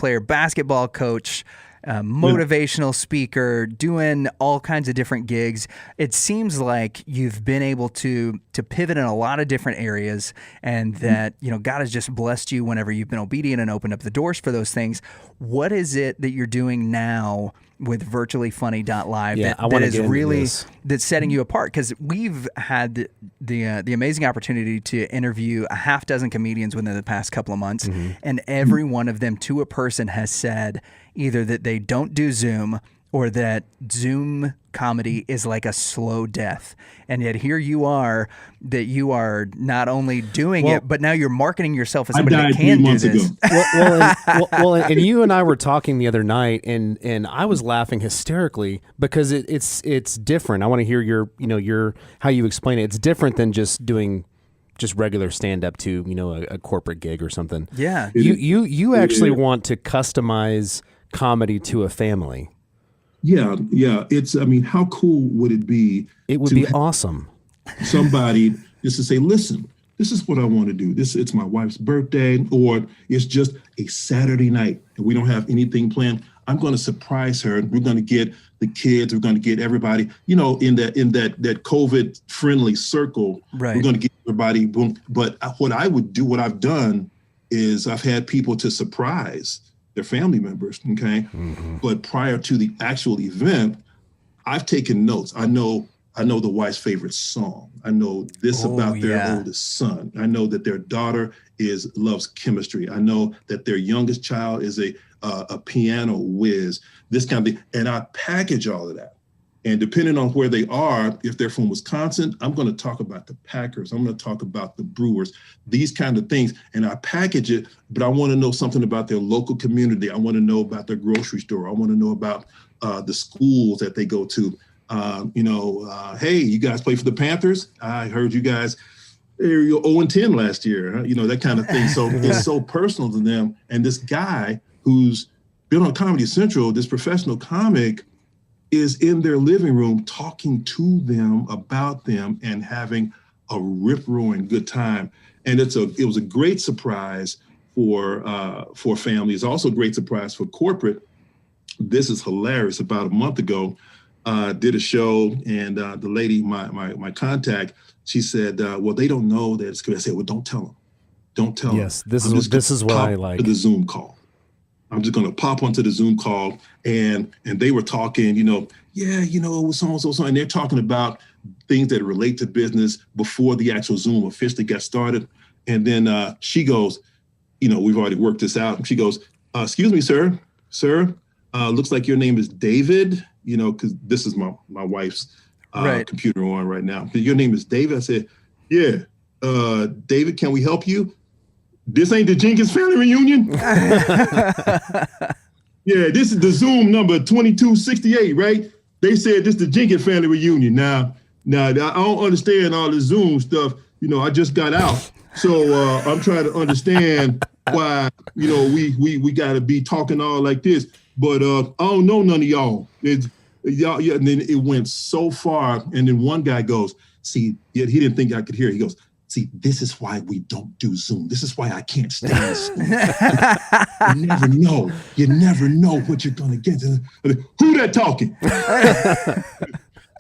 coach, motivational speaker, doing all kinds of different gigs. It seems like you've been able to pivot in a lot of different areas, and that God has just blessed you whenever you've been obedient and opened up the doors for those things. What is it that you're doing now with virtuallyfunny.live that is really that's setting you apart? Because we've had the amazing opportunity to interview a half dozen comedians within the past couple of months, and every one of them to a person has said either that they don't do Zoom or that Zoom comedy is like a slow death. And yet here you are, that you are not only doing it, but now you're marketing yourself as somebody that can do this. And you and I were talking the other night, and I was laughing hysterically because it's different. I want to hear your how you explain it. It's different than just doing just regular stand-up to a corporate gig or something. Yeah. You actually want to customize comedy to a family. Yeah. How cool would it be? It would be awesome. Somebody just to say, listen, this is what I want to do. It's my wife's birthday, or it's just a Saturday night and we don't have anything planned. I'm going to surprise her. We're going to get the kids. We're going to get everybody, in that COVID friendly circle. Right. We're going to get everybody. Boom. But what I've done is I've had people to surprise their family members. Okay. Mm-hmm. But prior to the actual event, I've taken notes. I know the wife's favorite song. I know this about their oldest son. I know that their daughter loves chemistry. I know that their youngest child is a piano whiz, this kind of thing. And I package all of that. And depending on where they are, if they're from Wisconsin, I'm going to talk about the Packers. I'm going to talk about the Brewers, these kind of things. And I package it, but I want to know something about their local community. I want to know about their grocery store. I want to know about the schools that they go to. Hey, you guys play for the Panthers? I heard you guys, you're 0-10 last year, that kind of thing. So it's so personal to them. And this guy who's been on Comedy Central, this professional comic, is in their living room talking to them about them and having a rip-roaring good time. And it was a great surprise for families. Also a great surprise for corporate. This is hilarious. About a month ago, did a show, and the lady, my contact, she said, well, they don't know that it's good. I said, well, don't tell them. Don't tell them. Yes, this is what I like. The Zoom call. I'm just going to pop onto the Zoom call, and they were talking, so, and they're talking about things that relate to business before the actual Zoom officially got started. And then she goes, we've already worked this out. And she goes, excuse me, sir, looks like your name is David, because this is my wife's computer on right now. Your name is David. I said, yeah, David, can we help you? This ain't the Jenkins family reunion. Yeah, this is the Zoom number 2268, right? They said this is the Jenkins family reunion. Now I don't understand all the Zoom stuff. I just got out. So I'm trying to understand why, we got to be talking all like this. But I don't know none of y'all. And then it went so far. And then one guy goes, see, he didn't think I could hear. He goes, see, this is why we don't do Zoom. This is why I can't stand Zoom. You never know. You never know what you're going to get. Who that talking?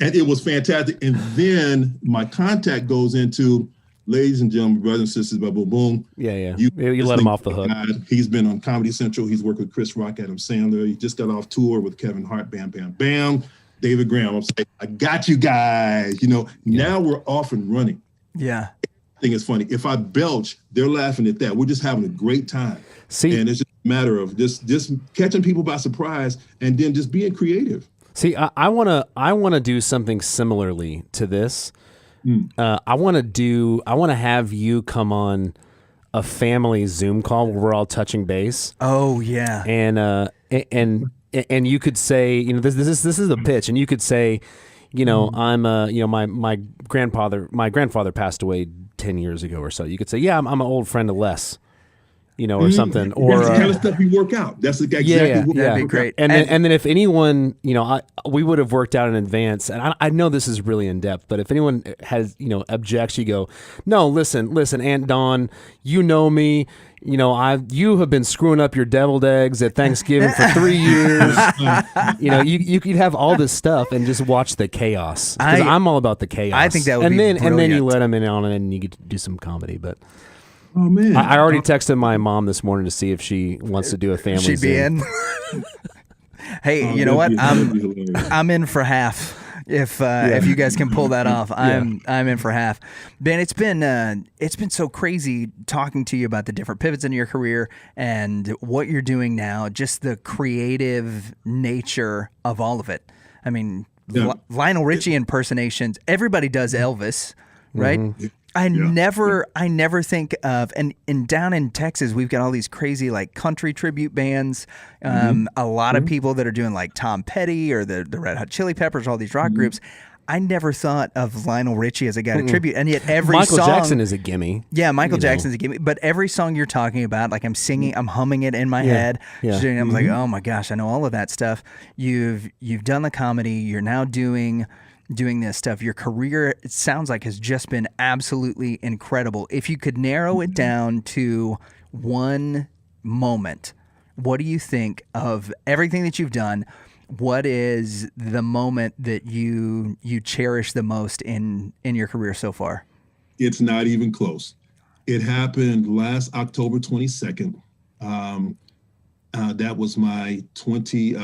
And it was fantastic. And then my contact goes into, ladies and gentlemen, brothers and sisters, boom, boom. Yeah. You let him off the hook. He's been on Comedy Central. He's worked with Chris Rock, Adam Sandler. He just got off tour with Kevin Hart, bam, bam, bam. David Graham. I'm saying, I got you guys. Now we're off and running. Yeah. Thing is funny. If I belch, they're laughing at that. We're just having a great time. See, and it's just a matter of just catching people by surprise and then just being creative. See, I wanna do something similarly to this. I want to have you come on a family Zoom call where we're all touching base. Oh yeah. And you could say, this is a pitch, and you could say, I'm my grandfather passed away 10 years ago or so. You could say, yeah, I'm an old friend of Les, or something. Or that's the kind of stuff we work out. That's exactly what that'd be great. And then if anyone, we would have worked out in advance. And I know this is really in depth, but if anyone has, objects, you go, no, listen, Aunt Dawn, you know me. You have been screwing up your deviled eggs at Thanksgiving for 3 years. You could have all this stuff and just watch the chaos. Because I'm all about the chaos. I think that would be brilliant. And then you let them in on it, and you get to do some comedy. But oh man, I already texted my mom this morning to see if she wants to do a family. She'd be in. Hey, you know what? I'm in for half. If you guys can pull that off, I'm in for half. Ben, it's been so crazy talking to you about the different pivots in your career and what you're doing now, just the creative nature of all of it. I mean, Lionel Richie impersonations, everybody does Elvis, right? Mm-hmm. I never think of, and down in Texas, we've got all these crazy like country tribute bands. A lot of people that are doing like Tom Petty or the Red Hot Chili Peppers, all these rock groups. I never thought of Lionel Richie as a guy to tribute, and yet every Michael song, Jackson is a gimme. Yeah, Michael Jackson's a gimme. But every song you're talking about, like I'm singing, I'm humming it in my head. Yeah. I'm like, oh my gosh, I know all of that stuff. You've done the comedy. You're now doing this stuff. Your career, it sounds like, has just been absolutely incredible. If you could narrow it down to one moment, what do you think of everything that you've done? What is the moment that you cherish the most in your career so far? It's not even close. It happened last October 22nd. That was my it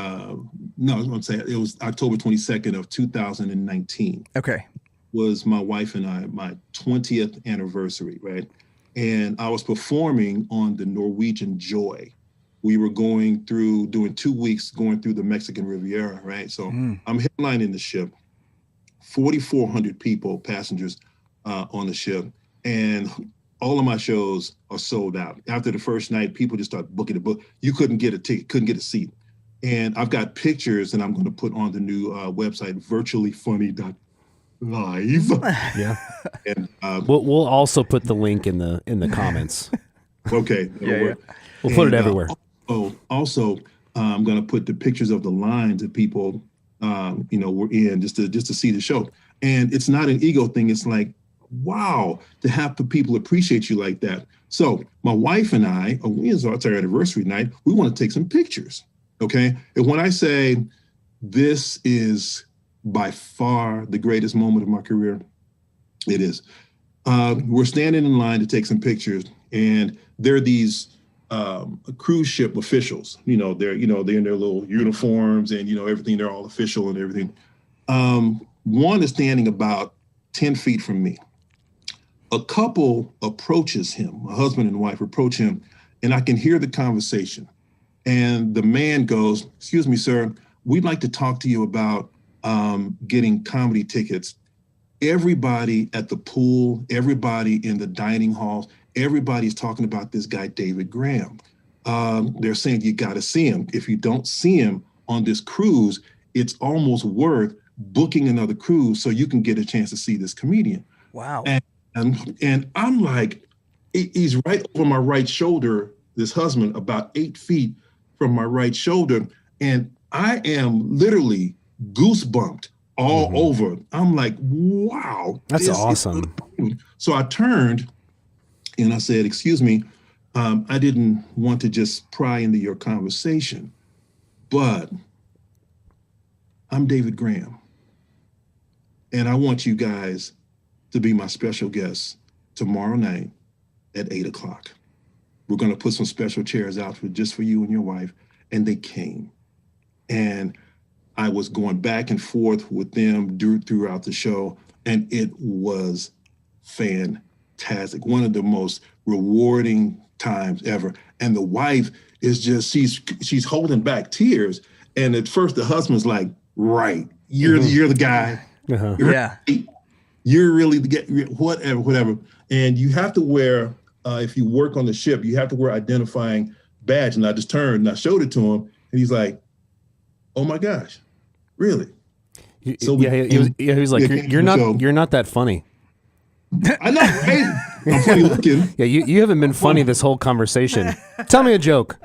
was October 22nd of 2019. Okay. Was my wife and I, my 20th anniversary, right? And I was performing on the Norwegian Joy. We were doing 2 weeks going through the Mexican Riviera, right? So I'm headlining the ship, 4,400 people, passengers on the ship. And all of my shows are sold out. After the first night, people just start booking the book. You couldn't get a ticket, couldn't get a seat. And I've got pictures, and I'm going to put on the new website, virtuallyfunny.live. Yeah. And we'll also put the link in the comments. Okay. We'll put it everywhere. Also, I'm going to put the pictures of the lines that people were in just to see the show. And it's not an ego thing. It's like, wow, to have the people appreciate you like that. So my wife and I, it's our anniversary night, we want to take some pictures. Okay. And when I say this is by far the greatest moment of my career, it is. We're standing in line to take some pictures, and there are these cruise ship officials. They're in their little uniforms and everything. They're all official and everything. One is standing about 10 feet from me. A couple approaches him, a husband and wife approach him, and I can hear the conversation. And the man goes, "Excuse me, sir, we'd like to talk to you about getting comedy tickets." Everybody at the pool, everybody in the dining halls, everybody's talking about this guy, David Graham. They're saying you got to see him. If you don't see him on this cruise, it's almost worth booking another cruise so you can get a chance to see this comedian. Wow. And I'm like, he's right over my right shoulder, this husband, about 8 feet from my right shoulder. And I am literally goosebumped all over. I'm like, wow. That's awesome. So I turned and I said, "Excuse me, I didn't want to just pry into your conversation, but I'm David Graham. And I want you guys to be my special guests tomorrow night at 8:00. We're going to put some special chairs out just for you and your wife." And they came. And I was going back and forth with them throughout the show, and it was fantastic. One of the most rewarding times ever. And the wife is just, she's holding back tears. And at first the husband's like, "Right, you're the guy. You're really the guy, whatever." And you have to wear, if you work on the ship, you have to wear identifying badge. And I just turned and I showed it to him, and he's like, "Oh my gosh, really?" So he was like, "You're not that funny." I know, right? I'm funny looking. Yeah, you haven't been funny this whole conversation. Tell me a joke.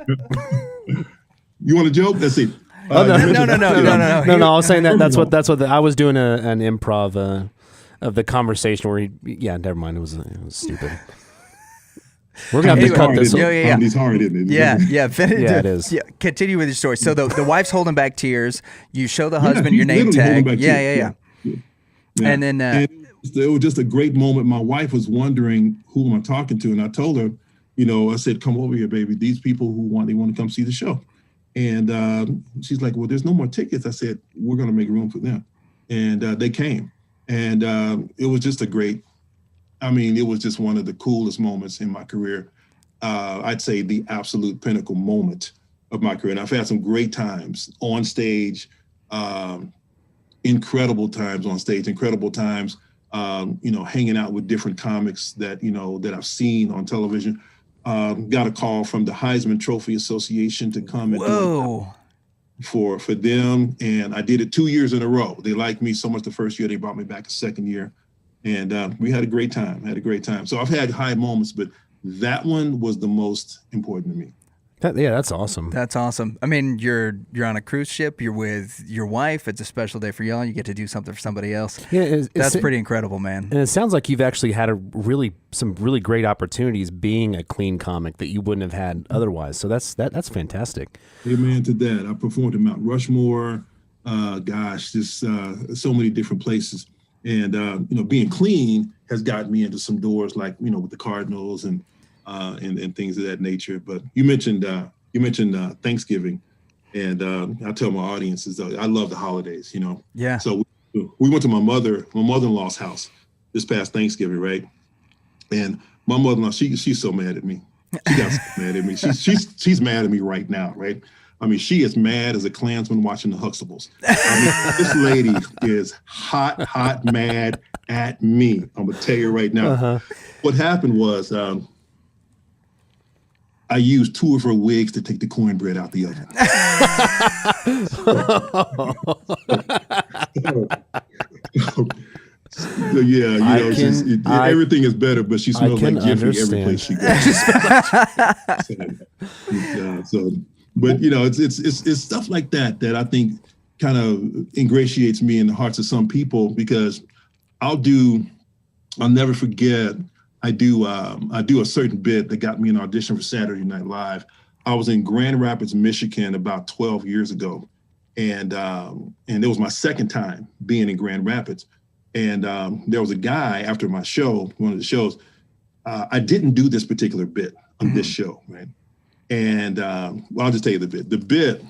You want a joke? Let's see. No. I was saying that's what I was doing an improv of the conversation where never mind. It was stupid. We're gonna have to cut this. Yeah. It's hard, isn't it? Yeah. Yeah, it is. Yeah, continue with your story. So the wife's holding back tears. You show the husband your name tag. Yeah. And then it was just a great moment. My wife was wondering who am I talking to, and I told her, I said, "Come over here, baby. These people they want to come see the show." And she's like, "Well, there's no more tickets." I said, "We're going to make room for them," and they came, and it was just it was just one of the coolest moments in my career. I'd say the absolute pinnacle moment of my career. And I've had some great times on stage, incredible times on stage, incredible times, hanging out with different comics that I've seen on television. Got a call from the Heisman Trophy Association to come and do it for them. And I did it 2 years in a row. They liked me so much the first year, they brought me back a second year. And we had a great time. So I've had high moments, but that one was the most important to me. That's awesome. That's awesome. I mean, you're on a cruise ship. You're with your wife. It's a special day for y'all. You get to do something for somebody else. Yeah, that's pretty incredible, man. And it sounds like you've actually had some really great opportunities being a clean comic that you wouldn't have had otherwise. So that's fantastic. Amen to that. I performed in Mount Rushmore. Just so many different places. And being clean has gotten me into some doors, like with the Cardinals and things of that nature. But you mentioned Thanksgiving, and I tell my audiences I love the holidays. Yeah. So we went to my mother-in-law's house this past Thanksgiving, right? And my mother-in-law, she's so mad at me. She got so mad at me. She's mad at me right now, right? I mean, she is mad as a Klansman watching the Huxtables. This lady is hot mad at me. I'm gonna tell you right now. What happened was I used 2 of her wigs to take the cornbread out the oven. So yeah, everything is better, but she smells like Jiffy every place she goes. But it's stuff like that I think kind of ingratiates me in the hearts of some people, because I'll never forget, I do a certain bit that got me an audition for Saturday Night Live. I was in Grand Rapids, Michigan about 12 years ago. And it was my second time being in Grand Rapids. And there was a guy after my show, one of the shows, I didn't do this particular bit on this show, right? And I'll just tell you the bit. The bit,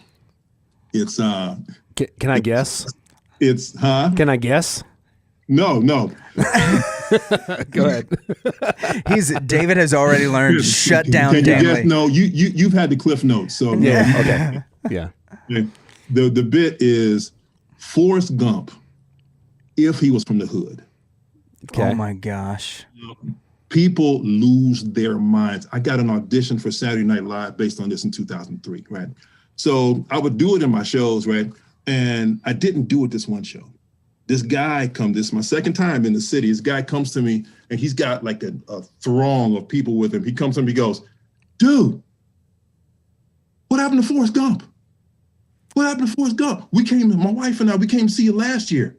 it's... Can I guess? It's, huh? Can I guess? No. Go ahead. David has already learned shut down Danley. No, you've had the Cliff Notes, so yeah. Okay. Yeah. The bit is Forrest Gump if he was from the hood. Okay. Oh my gosh. People lose their minds. I got an audition for Saturday Night Live based on this in 2003, right? So I would do it in my shows, right? And I didn't do it this one show. This guy this is my second time in the city. This guy comes to me and he's got like a throng of people with him. He comes to me, he goes, dude, what happened to Forrest Gump? What happened to Forrest Gump? My wife and I, we came to see you last year.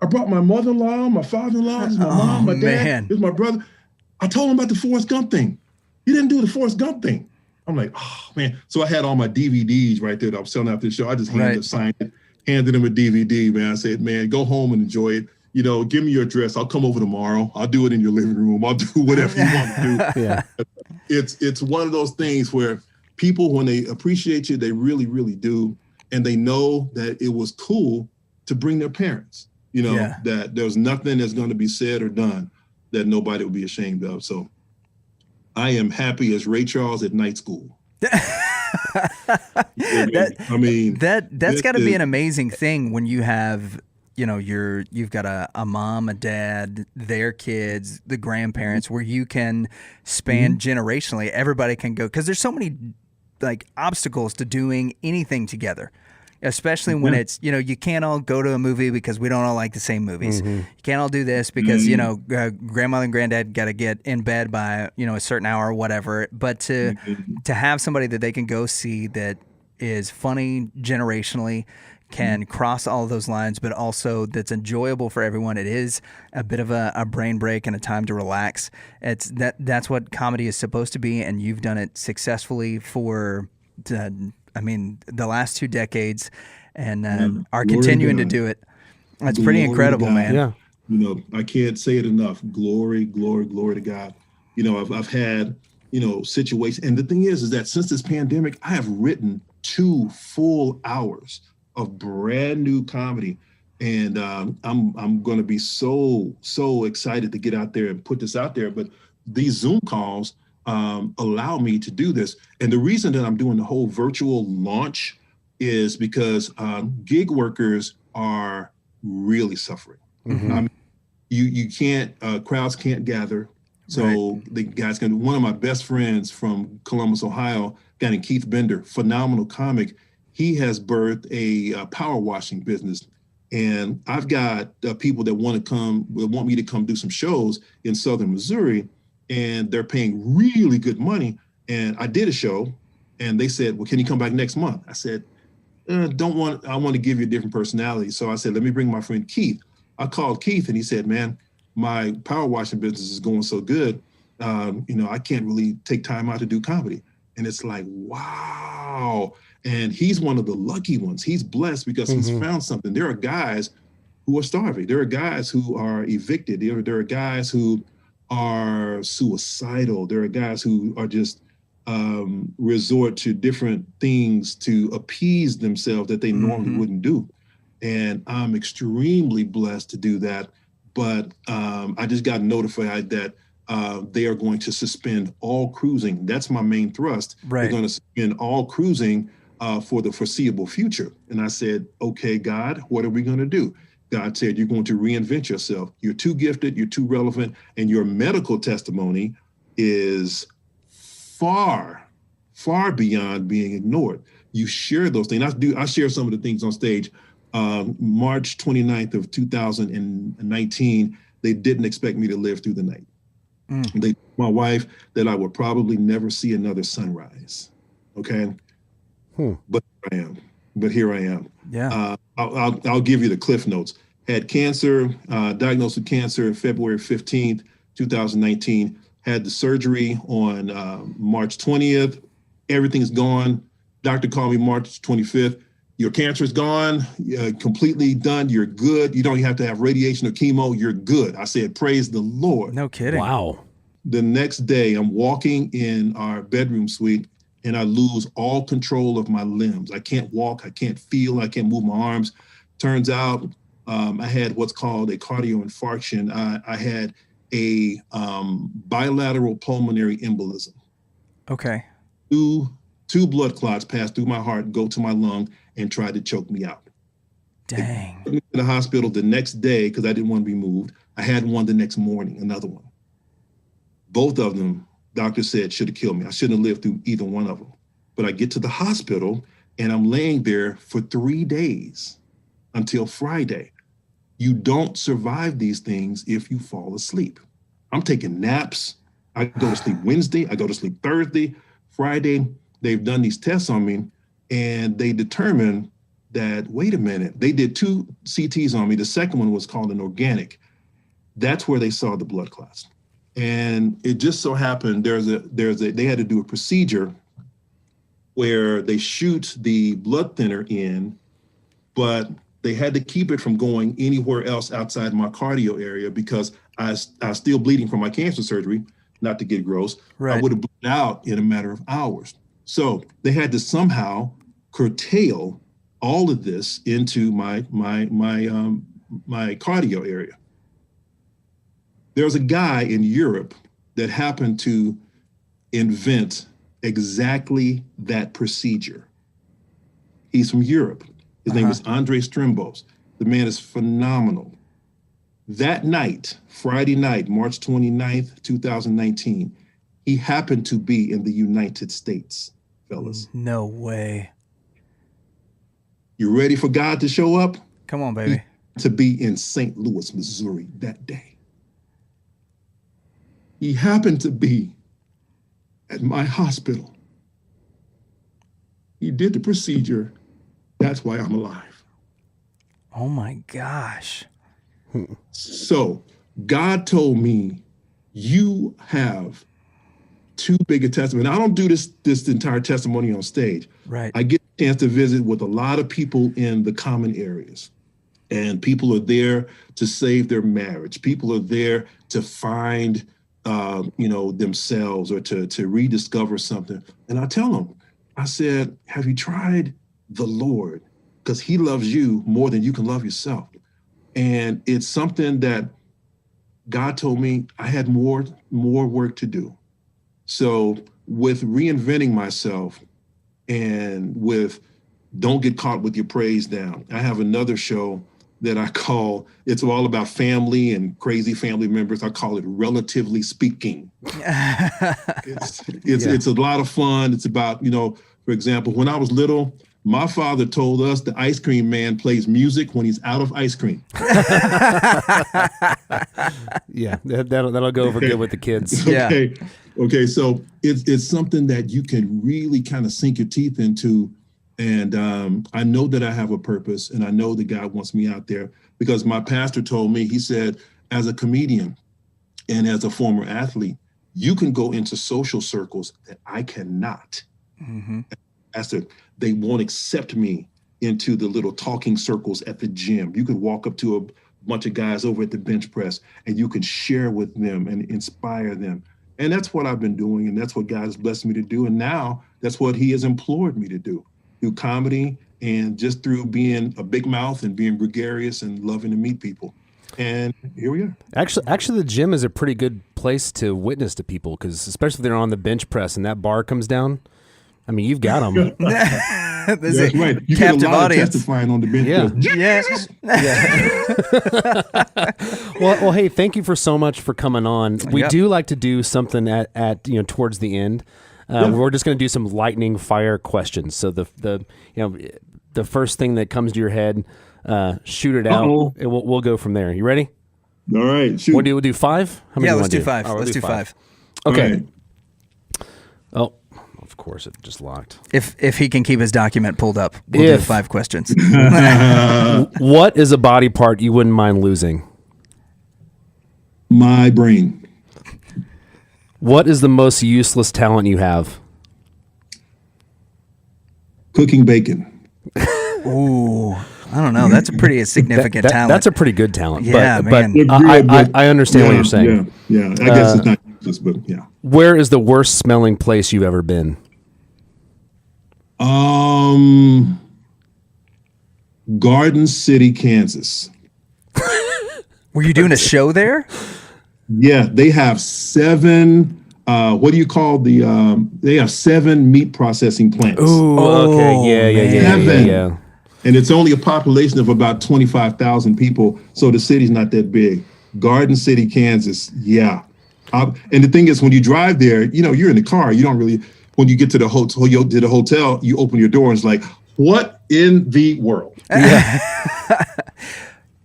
I brought my mother-in-law, my father-in-law, this is my mom, my dad, this is my brother. I told him about the Forrest Gump thing. He didn't do the Forrest Gump thing. I'm like, oh man. So I had all my DVDs right there that I was selling after the show. I just signed it, handed him a DVD, man. I said, man, go home and enjoy it. You know, give me your address. I'll come over tomorrow. I'll do it in your living room. I'll do whatever you want to do. Yeah. It's one of those things where people, when they appreciate you, they really, really do. And they know that it was cool to bring their parents, you know, that there's nothing that's going to be said or done that nobody will be ashamed of. So I am happy as Ray Charles at night school. That's got to be an amazing thing when you have, you know, you've got a mom, a dad, their kids, the grandparents, where you can span generationally. Everybody can go, because there's so many like obstacles to doing anything together, especially when it's, you know, you can't all go to a movie because we don't all like the same movies. You can't all do this because, you know, grandmother and granddad got to get in bed by, you know, a certain hour or whatever. But to have somebody that they can go see that is funny generationally, can cross all of those lines, but also that's enjoyable for everyone. It is a bit of a brain break and a time to relax. That's what comedy is supposed to be, and you've done it successfully for the last 2 decades, and are continuing to do it. That's pretty incredible, man. Yeah. You know, I can't say it enough. Glory, glory, glory to God. You know, I've had, you know, situations, and the thing is that since this pandemic, I have written 2 full hours of brand new comedy. And I'm going to be so excited to get out there and put this out there. But these Zoom calls allow me to do this. And the reason that I'm doing the whole virtual launch is because gig workers are really suffering. You can't, crowds can't gather. So the guys one of my best friends from Columbus, Ohio, a guy named Keith Bender, phenomenal comic. He has birthed a power washing business. And I've got people that want me to come do some shows in Southern Missouri, and they're paying really good money. And I did a show and they said, well, can you come back next month? I said, I want to give you a different personality. So I said, let me bring my friend Keith. I called Keith and he said, man, my power washing business is going so good. You know, I can't really take time out to do comedy. And it's like, wow. And he's one of the lucky ones. He's blessed because he's found something. There are guys who are starving. There are guys who are evicted. There are guys who are suicidal. There are guys who are just resort to different things to appease themselves that they normally wouldn't do. And I'm extremely blessed to do that. But I just got notified that they are going to suspend all cruising. That's my main thrust. They're going to suspend all cruising for the foreseeable future. And I said, okay, God, what are we going to do? God said, you're going to reinvent yourself. You're too gifted, you're too relevant, and your medical testimony is far, far beyond being ignored. You share those things. I share some of the things on stage. March 29th of 2019, they didn't expect me to live through the night. They told my wife that I would probably never see another sunrise. Okay. But here I am. Yeah. I'll give you the cliff notes. Had cancer, diagnosed with cancer February 15th, 2019. Had the surgery on March 20th. Everything's gone. Doctor called me March 25th. Your cancer is gone, completely done. You're good. You don't even have to have radiation or chemo. You're good. I said, praise the Lord. No kidding. Wow. The next day, I'm walking in our bedroom suite and I lose all control of my limbs. I can't walk. I can't feel. I can't move my arms. Turns out I had what's called a cardio infarction. I had a bilateral pulmonary embolism. Okay. Two blood clots passed through my heart, go to my lung, and tried to choke me out. Dang. They took me to the hospital the next day because I didn't want to be moved. I had one the next morning, another one. Both of them, doctor said, should have killed me. I shouldn't have lived through either one of them. But I get to the hospital and I'm laying there for 3 days until Friday. You don't survive these things if you fall asleep. I'm taking naps. I go to sleep Wednesday. I go to sleep Thursday. Friday, they've done these tests on me and they determined that, wait a minute, they did 2 CTs on me. The second one was called an organic. That's where they saw the blood clots. And it just so happened they had to do a procedure where they shoot the blood thinner in, but they had to keep it from going anywhere else outside my cardio area because I was still bleeding from my cancer surgery, not to get gross. Right. I would have bled out in a matter of hours. So they had to somehow curtail all of this into my cardio area. There's a guy in Europe that happened to invent exactly that procedure. He's from Europe. His name is Andre Strimbos. The man is phenomenal. That night, Friday night, March 29th, 2019, he happened to be in the United States, fellas. No way. You ready for God to show up? Come on, baby. To be in St. Louis, Missouri that day. He happened to be at my hospital. He did the procedure. That's why I'm alive. Oh my gosh. So God told me, you have too big a testimony. I don't do this entire testimony on stage. Right. I get a chance to visit with a lot of people in the common areas. And people are there to save their marriage. People are there to find themselves or to rediscover something. And I tell them, I said, have you tried the Lord? Because he loves you more than you can love yourself. And it's something that God told me I had more work to do. So with reinventing myself and with don't get caught with your praise down, I have another show that I call, it's all about family and crazy family members. I call it Relatively Speaking. It's a lot of fun. It's about, for example, when I was little, my father told us the ice cream man plays music when he's out of ice cream. Yeah, that'll go over good with the kids. Okay. Okay. So it's something that you can really kind of sink your teeth into. And I know that I have a purpose and I know that God wants me out there because my pastor told me, he said, as a comedian and as a former athlete, you can go into social circles that I cannot. Mm-hmm. Pastor, they won't accept me into the little talking circles at the gym. You can walk up to a bunch of guys over at the bench press and you can share with them and inspire them. And that's what I've been doing. And that's what God has blessed me to do. And now that's what he has implored me to do. Through comedy and just through being a big mouth and being gregarious and loving to meet people. And here we are. Actually, the gym is a pretty good place to witness to people because especially if they're on the bench press and that bar comes down, I mean, you've got them. That's right. You captive get a lot audience. of testifying on the bench press. Yeah. Well, hey, thank you for so much for coming on. We do like to do something at towards the end. We're just going to do some lightning fire questions. So the first thing that comes to your head, shoot it out. We'll go from there. You ready? All right. Shoot. We'll do 5. How many Yeah, do you let's wanna do 5. Oh, Let's do 5. Okay. Right. Oh, Of course, it just locked. If he can keep his document pulled up, we'll do 5 questions. What is a body part you wouldn't mind losing? My brain. What is the most useless talent you have? Cooking bacon. Ooh, I don't know. That's a pretty significant talent. That's a pretty good talent. Yeah, but man. I understand what you're saying. Yeah. I guess it's not useless, but yeah. Where is the worst smelling place you've ever been? Garden City, Kansas. Were you doing a show there? Yeah, they have 7. What do you call they have 7 meat processing plants. Ooh, okay, yeah. And it's only a population of about 25,000 people, so the city's not that big. Garden City, Kansas, yeah. And the thing is, when you drive there, you're in the car. You don't really. When you get to the hotel, you open your door and it's like, what in the world? Yeah.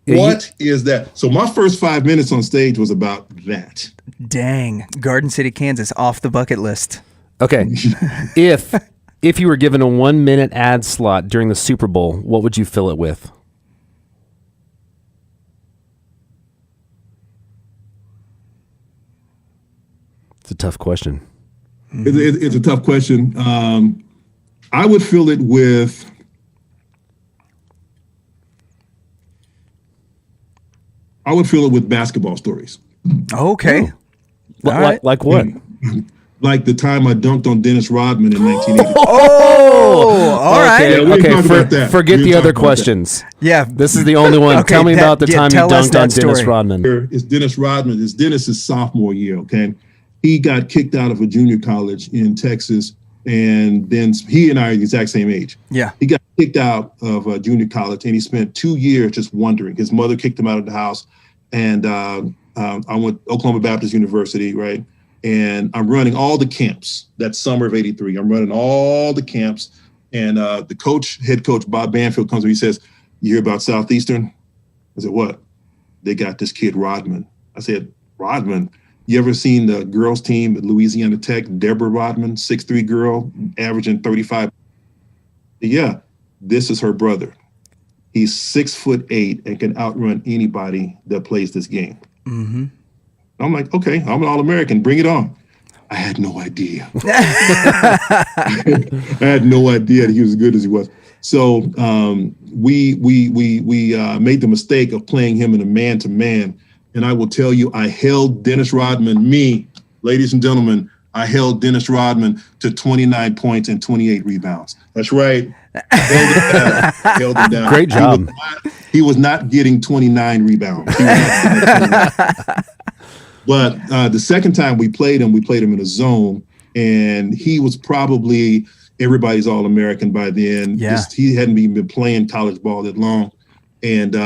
What is that? So my first 5 minutes on stage was about that. Dang, Garden City, Kansas, off the bucket list. Okay, if you were given a 1-minute ad slot during the Super Bowl, what would you fill it with? It's a tough question. It's a tough question. I would fill it with. Basketball stories. Okay. Like what? Like the time I dunked on Dennis Rodman in 1980. Oh, all right. Okay. Forget the other questions. Yeah. This is the only one. Okay, tell me about the time you dunked on story. Dennis Rodman. It's Dennis Rodman. It's Dennis's sophomore year, okay? He got kicked out of a junior college in Texas, and then he and I are the exact same age. Yeah. He got kicked out of a junior college, and he spent 2 years just wondering. His mother kicked him out of the house, and I went to Oklahoma Baptist University, right? And I'm running all the camps that summer of '83. I'm running all the camps, and the head coach, Bob Banfield, comes to me. He says, "You hear about Southeastern?" I said, "What?" "They got this kid Rodman." I said, "Rodman? You ever seen the girls team at Louisiana Tech? Deborah Rodman, 6'3" girl, averaging 35. Yeah, this is her brother. He's 6'8" and can outrun anybody that plays this game." Mm-hmm. I'm like, okay, I'm an All-American. Bring it on. I had no idea. I had no idea that he was as good as he was. So we made the mistake of playing him in a man-to-man. And I will tell you, I held Dennis Rodman, ladies and gentlemen, I held Dennis Rodman to 29 points and 28 rebounds. That's right. Held him down. Great job. He was not getting 29 rebounds. But the second time we played him in a zone, and he was probably everybody's All-American by then. Yeah. He hadn't even been playing college ball that long. And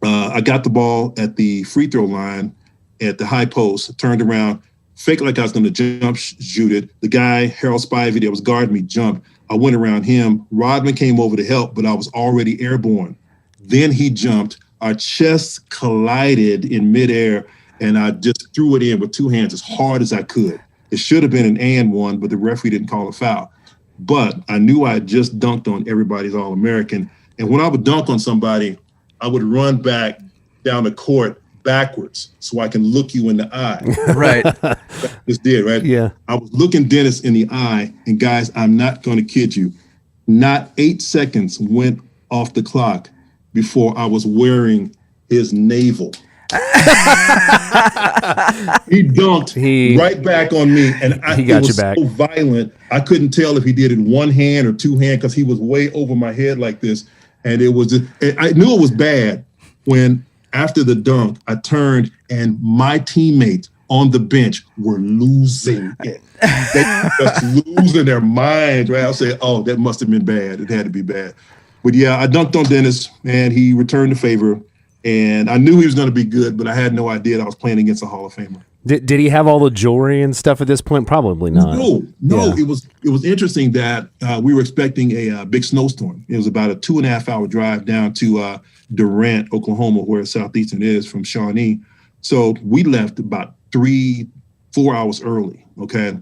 I got the ball at the free throw line at the high post, turned around, faked like I was going to jump shoot it. The guy, Harold Spivey, that was guarding me, jumped. I went around him. Rodman came over to help, but I was already airborne. Then he jumped. Our chests collided in midair, and I just threw it in with 2 hands as hard as I could. It should have been an and one, but the referee didn't call a foul. But I knew I had just dunked on everybody's All-American. And when I would dunk on somebody, I would run back down the court backwards so I can look you in the eye. Right. Just did, right? Yeah. I was looking Dennis in the eye, and guys, I'm not going to kid you. Not 8 seconds went off the clock before I was wearing his navel. He dunked right back on me, and he got it was you back. so violent. I couldn't tell if he did it one hand or 2 hand because he was way over my head like this. And it was, I knew it was bad when after the dunk, I turned and my teammates on the bench were losing it. They were just losing their minds, right? I'll say, oh, that must have been bad. It had to be bad. But yeah, I dunked on Dennis and he returned the favor. And I knew he was going to be good, but I had no idea that I was playing against a Hall of Famer. Did he have all the jewelry and stuff at this point? Probably not. No. Yeah. It was interesting that we were expecting a big snowstorm. It was about a 2.5 hour drive down to Durant, Oklahoma, where Southeastern is from Shawnee. So we left about 3-4 hours early. Okay.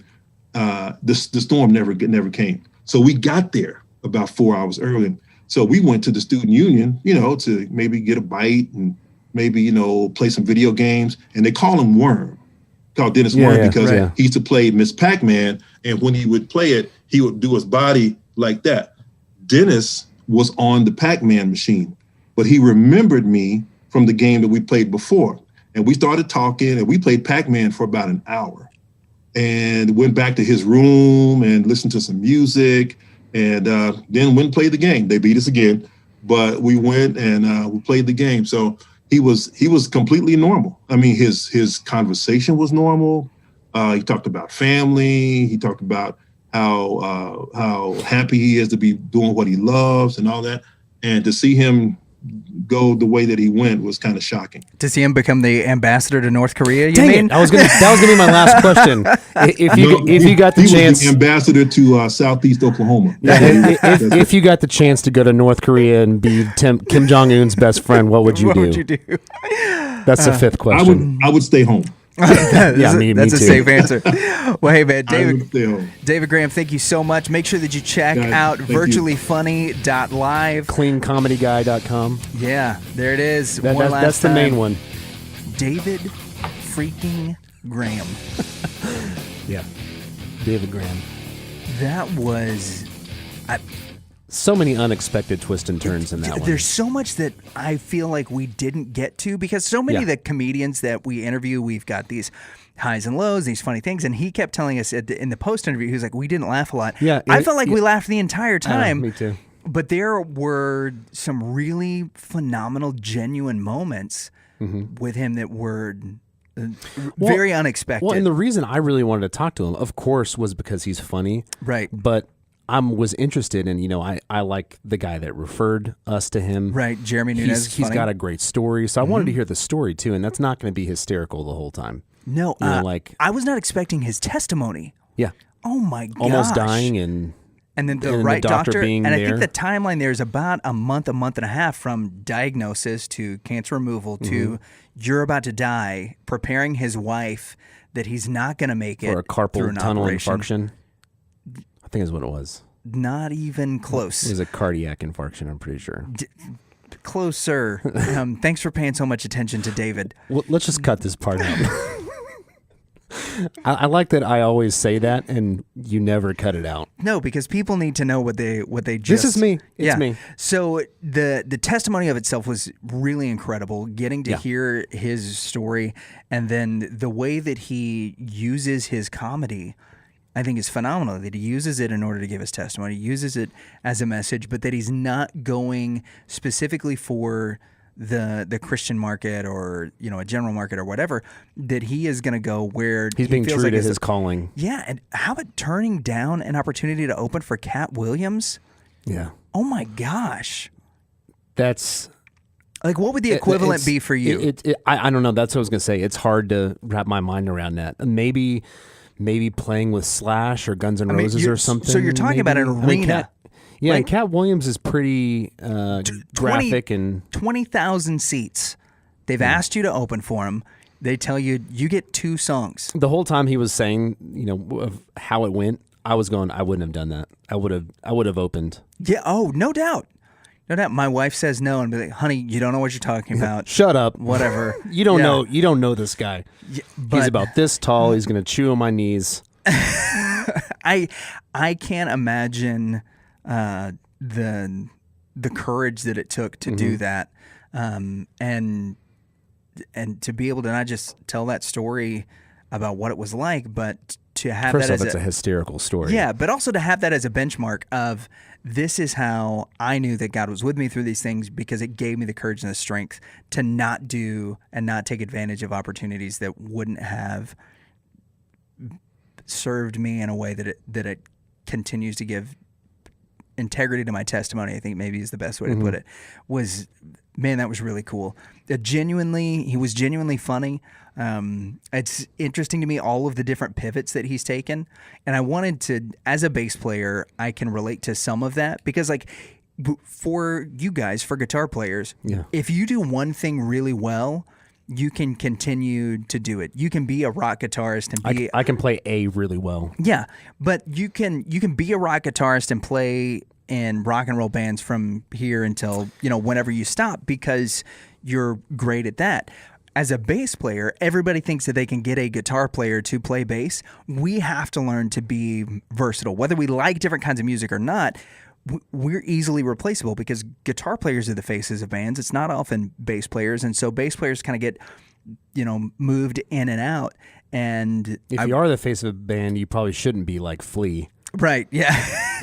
the storm never came. So we got there about 4 hours early. So we went to the student union, to maybe get a bite and maybe, play some video games. And they call him Worm, called Dennis Worm, because he used to play Miss Pac-Man. And when he would play it, he would do his body like that. Dennis was on the Pac-Man machine, but he remembered me from the game that we played before. And we started talking, and we played Pac-Man for about an hour and went back to his room and listened to some music, and then went and played the game. They beat us again, but we went and we played the game. So he was completely normal. I mean, his conversation was normal. He talked about family. He talked about how happy he is to be doing what he loves and all that. And to see him go the way that he went was kind of shocking. To see him become the ambassador to North Korea, you Dang mean? it. That was gonna be my last question. If you got the he chance, was the ambassador to Southeast Oklahoma. if you got the chance to go to North Korea and be Kim Jong Un's best friend, what would you do? That's the fifth question. I would stay home. Me That's a too. safe answer. Well, hey, man, I would stay home. David Graham, thank you so much. Make sure that you check out virtuallyfunny.live. Cleancomedyguy.com. Yeah, there it is. That's the main one. David freaking Graham. Yeah, David Graham. That was... So many unexpected twists and turns in that one. There's so much that I feel like we didn't get to because so many of the comedians that we interview, we've got these highs and lows, these funny things. And he kept telling us in the post interview, he was like, we didn't laugh a lot. Yeah, I felt like we laughed the entire time. Me too. But there were some really phenomenal, genuine moments with him that were very unexpected. Well, and the reason I really wanted to talk to him, of course, was because he's funny. Right. But I was interested in, I like the guy that referred us to him. Right, Jeremy Nunez. He's got a great story, so I wanted to hear the story too, and that's not going to be hysterical the whole time. No, I was not expecting his testimony. Yeah. Oh my gosh. Almost dying and then the and right the doctor being and I there. think the timeline there is about a month and a half from diagnosis to cancer removal to you're about to die, preparing his wife that he's not going to make it for a through carpal an tunnel operation. infarction. I think is what it was. Not even close. It was a cardiac infarction, I'm pretty sure. Closer. Thanks for paying so much attention to David. Well, let's just cut this part out. I like that I always say that and you never cut it out. No, because people need to know what they just... This is me. It's me. So the testimony of itself was really incredible, getting to hear his story, and then the way that he uses his comedy, I think is phenomenal. That he uses it in order to give his testimony, he uses it as a message, but that he's not going specifically for the Christian market or a general market or whatever, that he is going to go where he's being feels true like to his calling. Yeah, and how about turning down an opportunity to open for Katt Williams? Yeah. Oh my gosh. That's like, what would the equivalent be for you? I don't know. That's what I was going to say. It's hard to wrap my mind around that. Maybe playing with Slash or Guns N' Roses or something. So you're talking about an arena. Yeah, and Katt Williams is pretty graphic and 20,000 seats. They've asked you to open for him. They tell you get 2 songs. The whole time he was saying, of how it went, I was going, I wouldn't have done that. I would have opened. Yeah. Oh, no doubt. No doubt. My wife says no, and be like, honey, you don't know what you're talking about. Shut up. Whatever. You don't know. You don't know this guy. Yeah, he's about this tall. He's going to chew on my knees. I can't imagine the courage that it took to do that, and to be able to not just tell that story about what it was like, but to have First that off, as it's a hysterical story. Yeah, but also to have that as a benchmark of this is how I knew that God was with me through these things, because it gave me the courage and the strength to not do and not take advantage of opportunities that wouldn't have served me in a way that it continues to give integrity to my testimony, I think maybe is the best way to put it. Man, that was really cool. He was genuinely funny. It's interesting to me, all of the different pivots that he's taken. And I wanted to, as a bass player, I can relate to some of that, because like for you guys, for guitar players, if you do one thing really well, you can continue to do it. You can be a rock guitarist and be. I can play A really well. Yeah, but you can be a rock guitarist and play in rock and roll bands from here until whenever you stop because you're great at that. As a bass player, everybody thinks that they can get a guitar player to play bass. We have to learn to be versatile, whether we like different kinds of music or not. We're easily replaceable because guitar players are the faces of bands. It's not often bass players. And so bass players kind of get, moved in and out. And if you are the face of a band, you probably shouldn't be like Flea. Right. Yeah.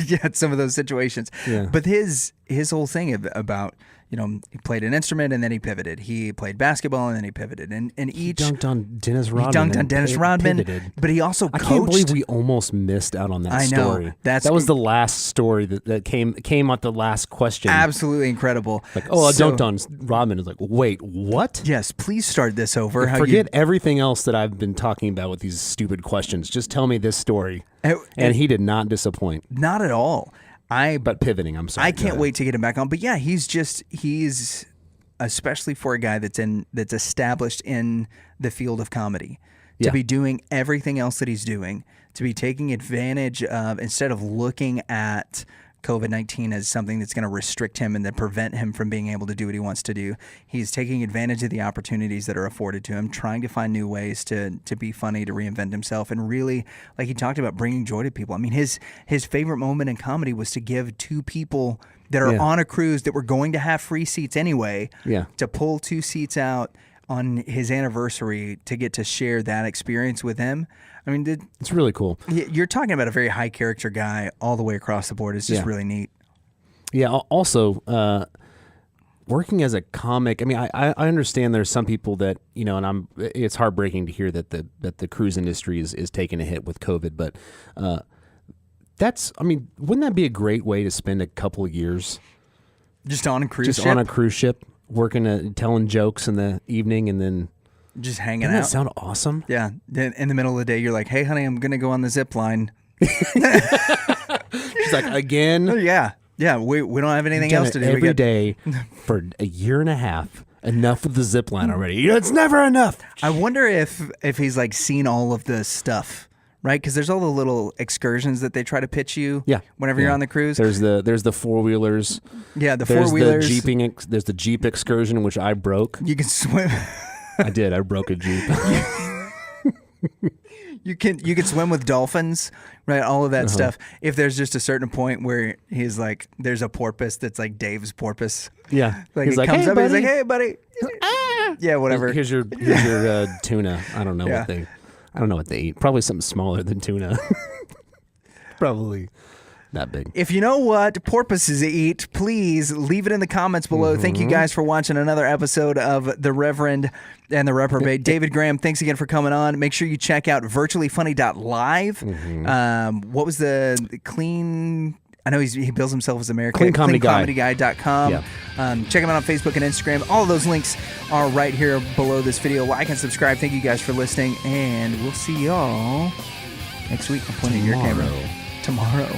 Yeah. Some of those situations. Yeah. But his whole thing about, he played an instrument and then he pivoted. He played basketball and then he pivoted. And he dunked on Dennis Rodman. He dunked on Dennis Rodman. Pivoted. But he also coached. I can't believe we almost missed out on that story. Know. That was the last story that came at the last question. Absolutely incredible. Like, I dunked on Rodman. It's like, wait, what? Yes, please start this over. Forget everything else that I've been talking about with these stupid questions. Just tell me this story. And he did not disappoint. Not at all. But pivoting, I'm sorry. I can't wait to get him back on. But yeah, he's especially for a guy that's established in the field of comedy, to be doing everything else that he's doing, to be taking advantage of, instead of looking at COVID-19 as something that's going to restrict him and then prevent him from being able to do what he wants to do. He's taking advantage of the opportunities that are afforded to him, trying to find new ways to be funny, to reinvent himself, and really, like he talked about, bringing joy to people. I mean, his favorite moment in comedy was to give two people that are on a cruise that were going to have free seats anyway, to pull two seats out on his anniversary to get to share that experience with him. I mean, it's really cool. You're talking about a very high character guy all the way across the board. It's just really neat. Yeah. Also, working as a comic. I mean, I understand there's some people that and it's heartbreaking to hear that the cruise industry is taking a hit with COVID. But wouldn't that be a great way to spend a couple of years just on a cruise ship? On a cruise ship, working, telling jokes in the evening, and then just hanging out. Doesn't that sound awesome? Yeah. In the middle of the day, you're like, "Hey, honey, I'm gonna go on the zip line." She's like, "Again?" Yeah. Yeah. We don't have anything else to do every day for a year and a half. Enough with the zip line already. It's never enough. I wonder if he's like seen all of the stuff. Right, because there's all the little excursions that they try to pitch you. Whenever you're on the cruise, there's the 4-wheelers. Yeah, the 4-wheelers. There's the Jeep excursion, which I broke. You can swim. I did. I broke a Jeep. You can swim with dolphins, right? All of that stuff. If there's just a certain point where he's like, there's a porpoise that's like Dave's porpoise. Yeah, like he's like, comes up, he's like, "Hey, buddy." Yeah, whatever. Here's your tuna. I don't know what they eat. Probably something smaller than tuna. Probably not big. If you know what porpoises eat, please leave it in the comments below. Thank you guys for watching another episode of The Reverend and the Reprobate. David Graham, thanks again for coming on. Make sure you check out virtuallyfunny.live. What was the clean... I know he bills himself as American. CleanComedyGuy.com. Yeah. Check him out on Facebook and Instagram. All of those links are right here below this video. Like and subscribe. Thank you guys for listening, and we'll see y'all next week. I'm pointing at your camera. Tomorrow.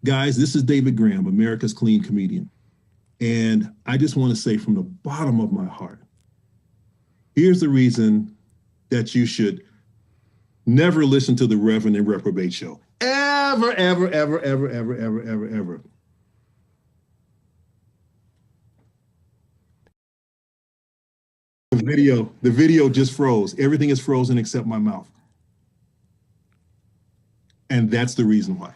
Guys, this is David Graham, America's clean comedian. And I just want to say from the bottom of my heart, here's the reason that you should never listen to the Reverend and Reprobate show. Ever, ever, ever, ever, ever, ever, ever, ever. The video just froze. Everything is frozen except my mouth. And that's the reason why.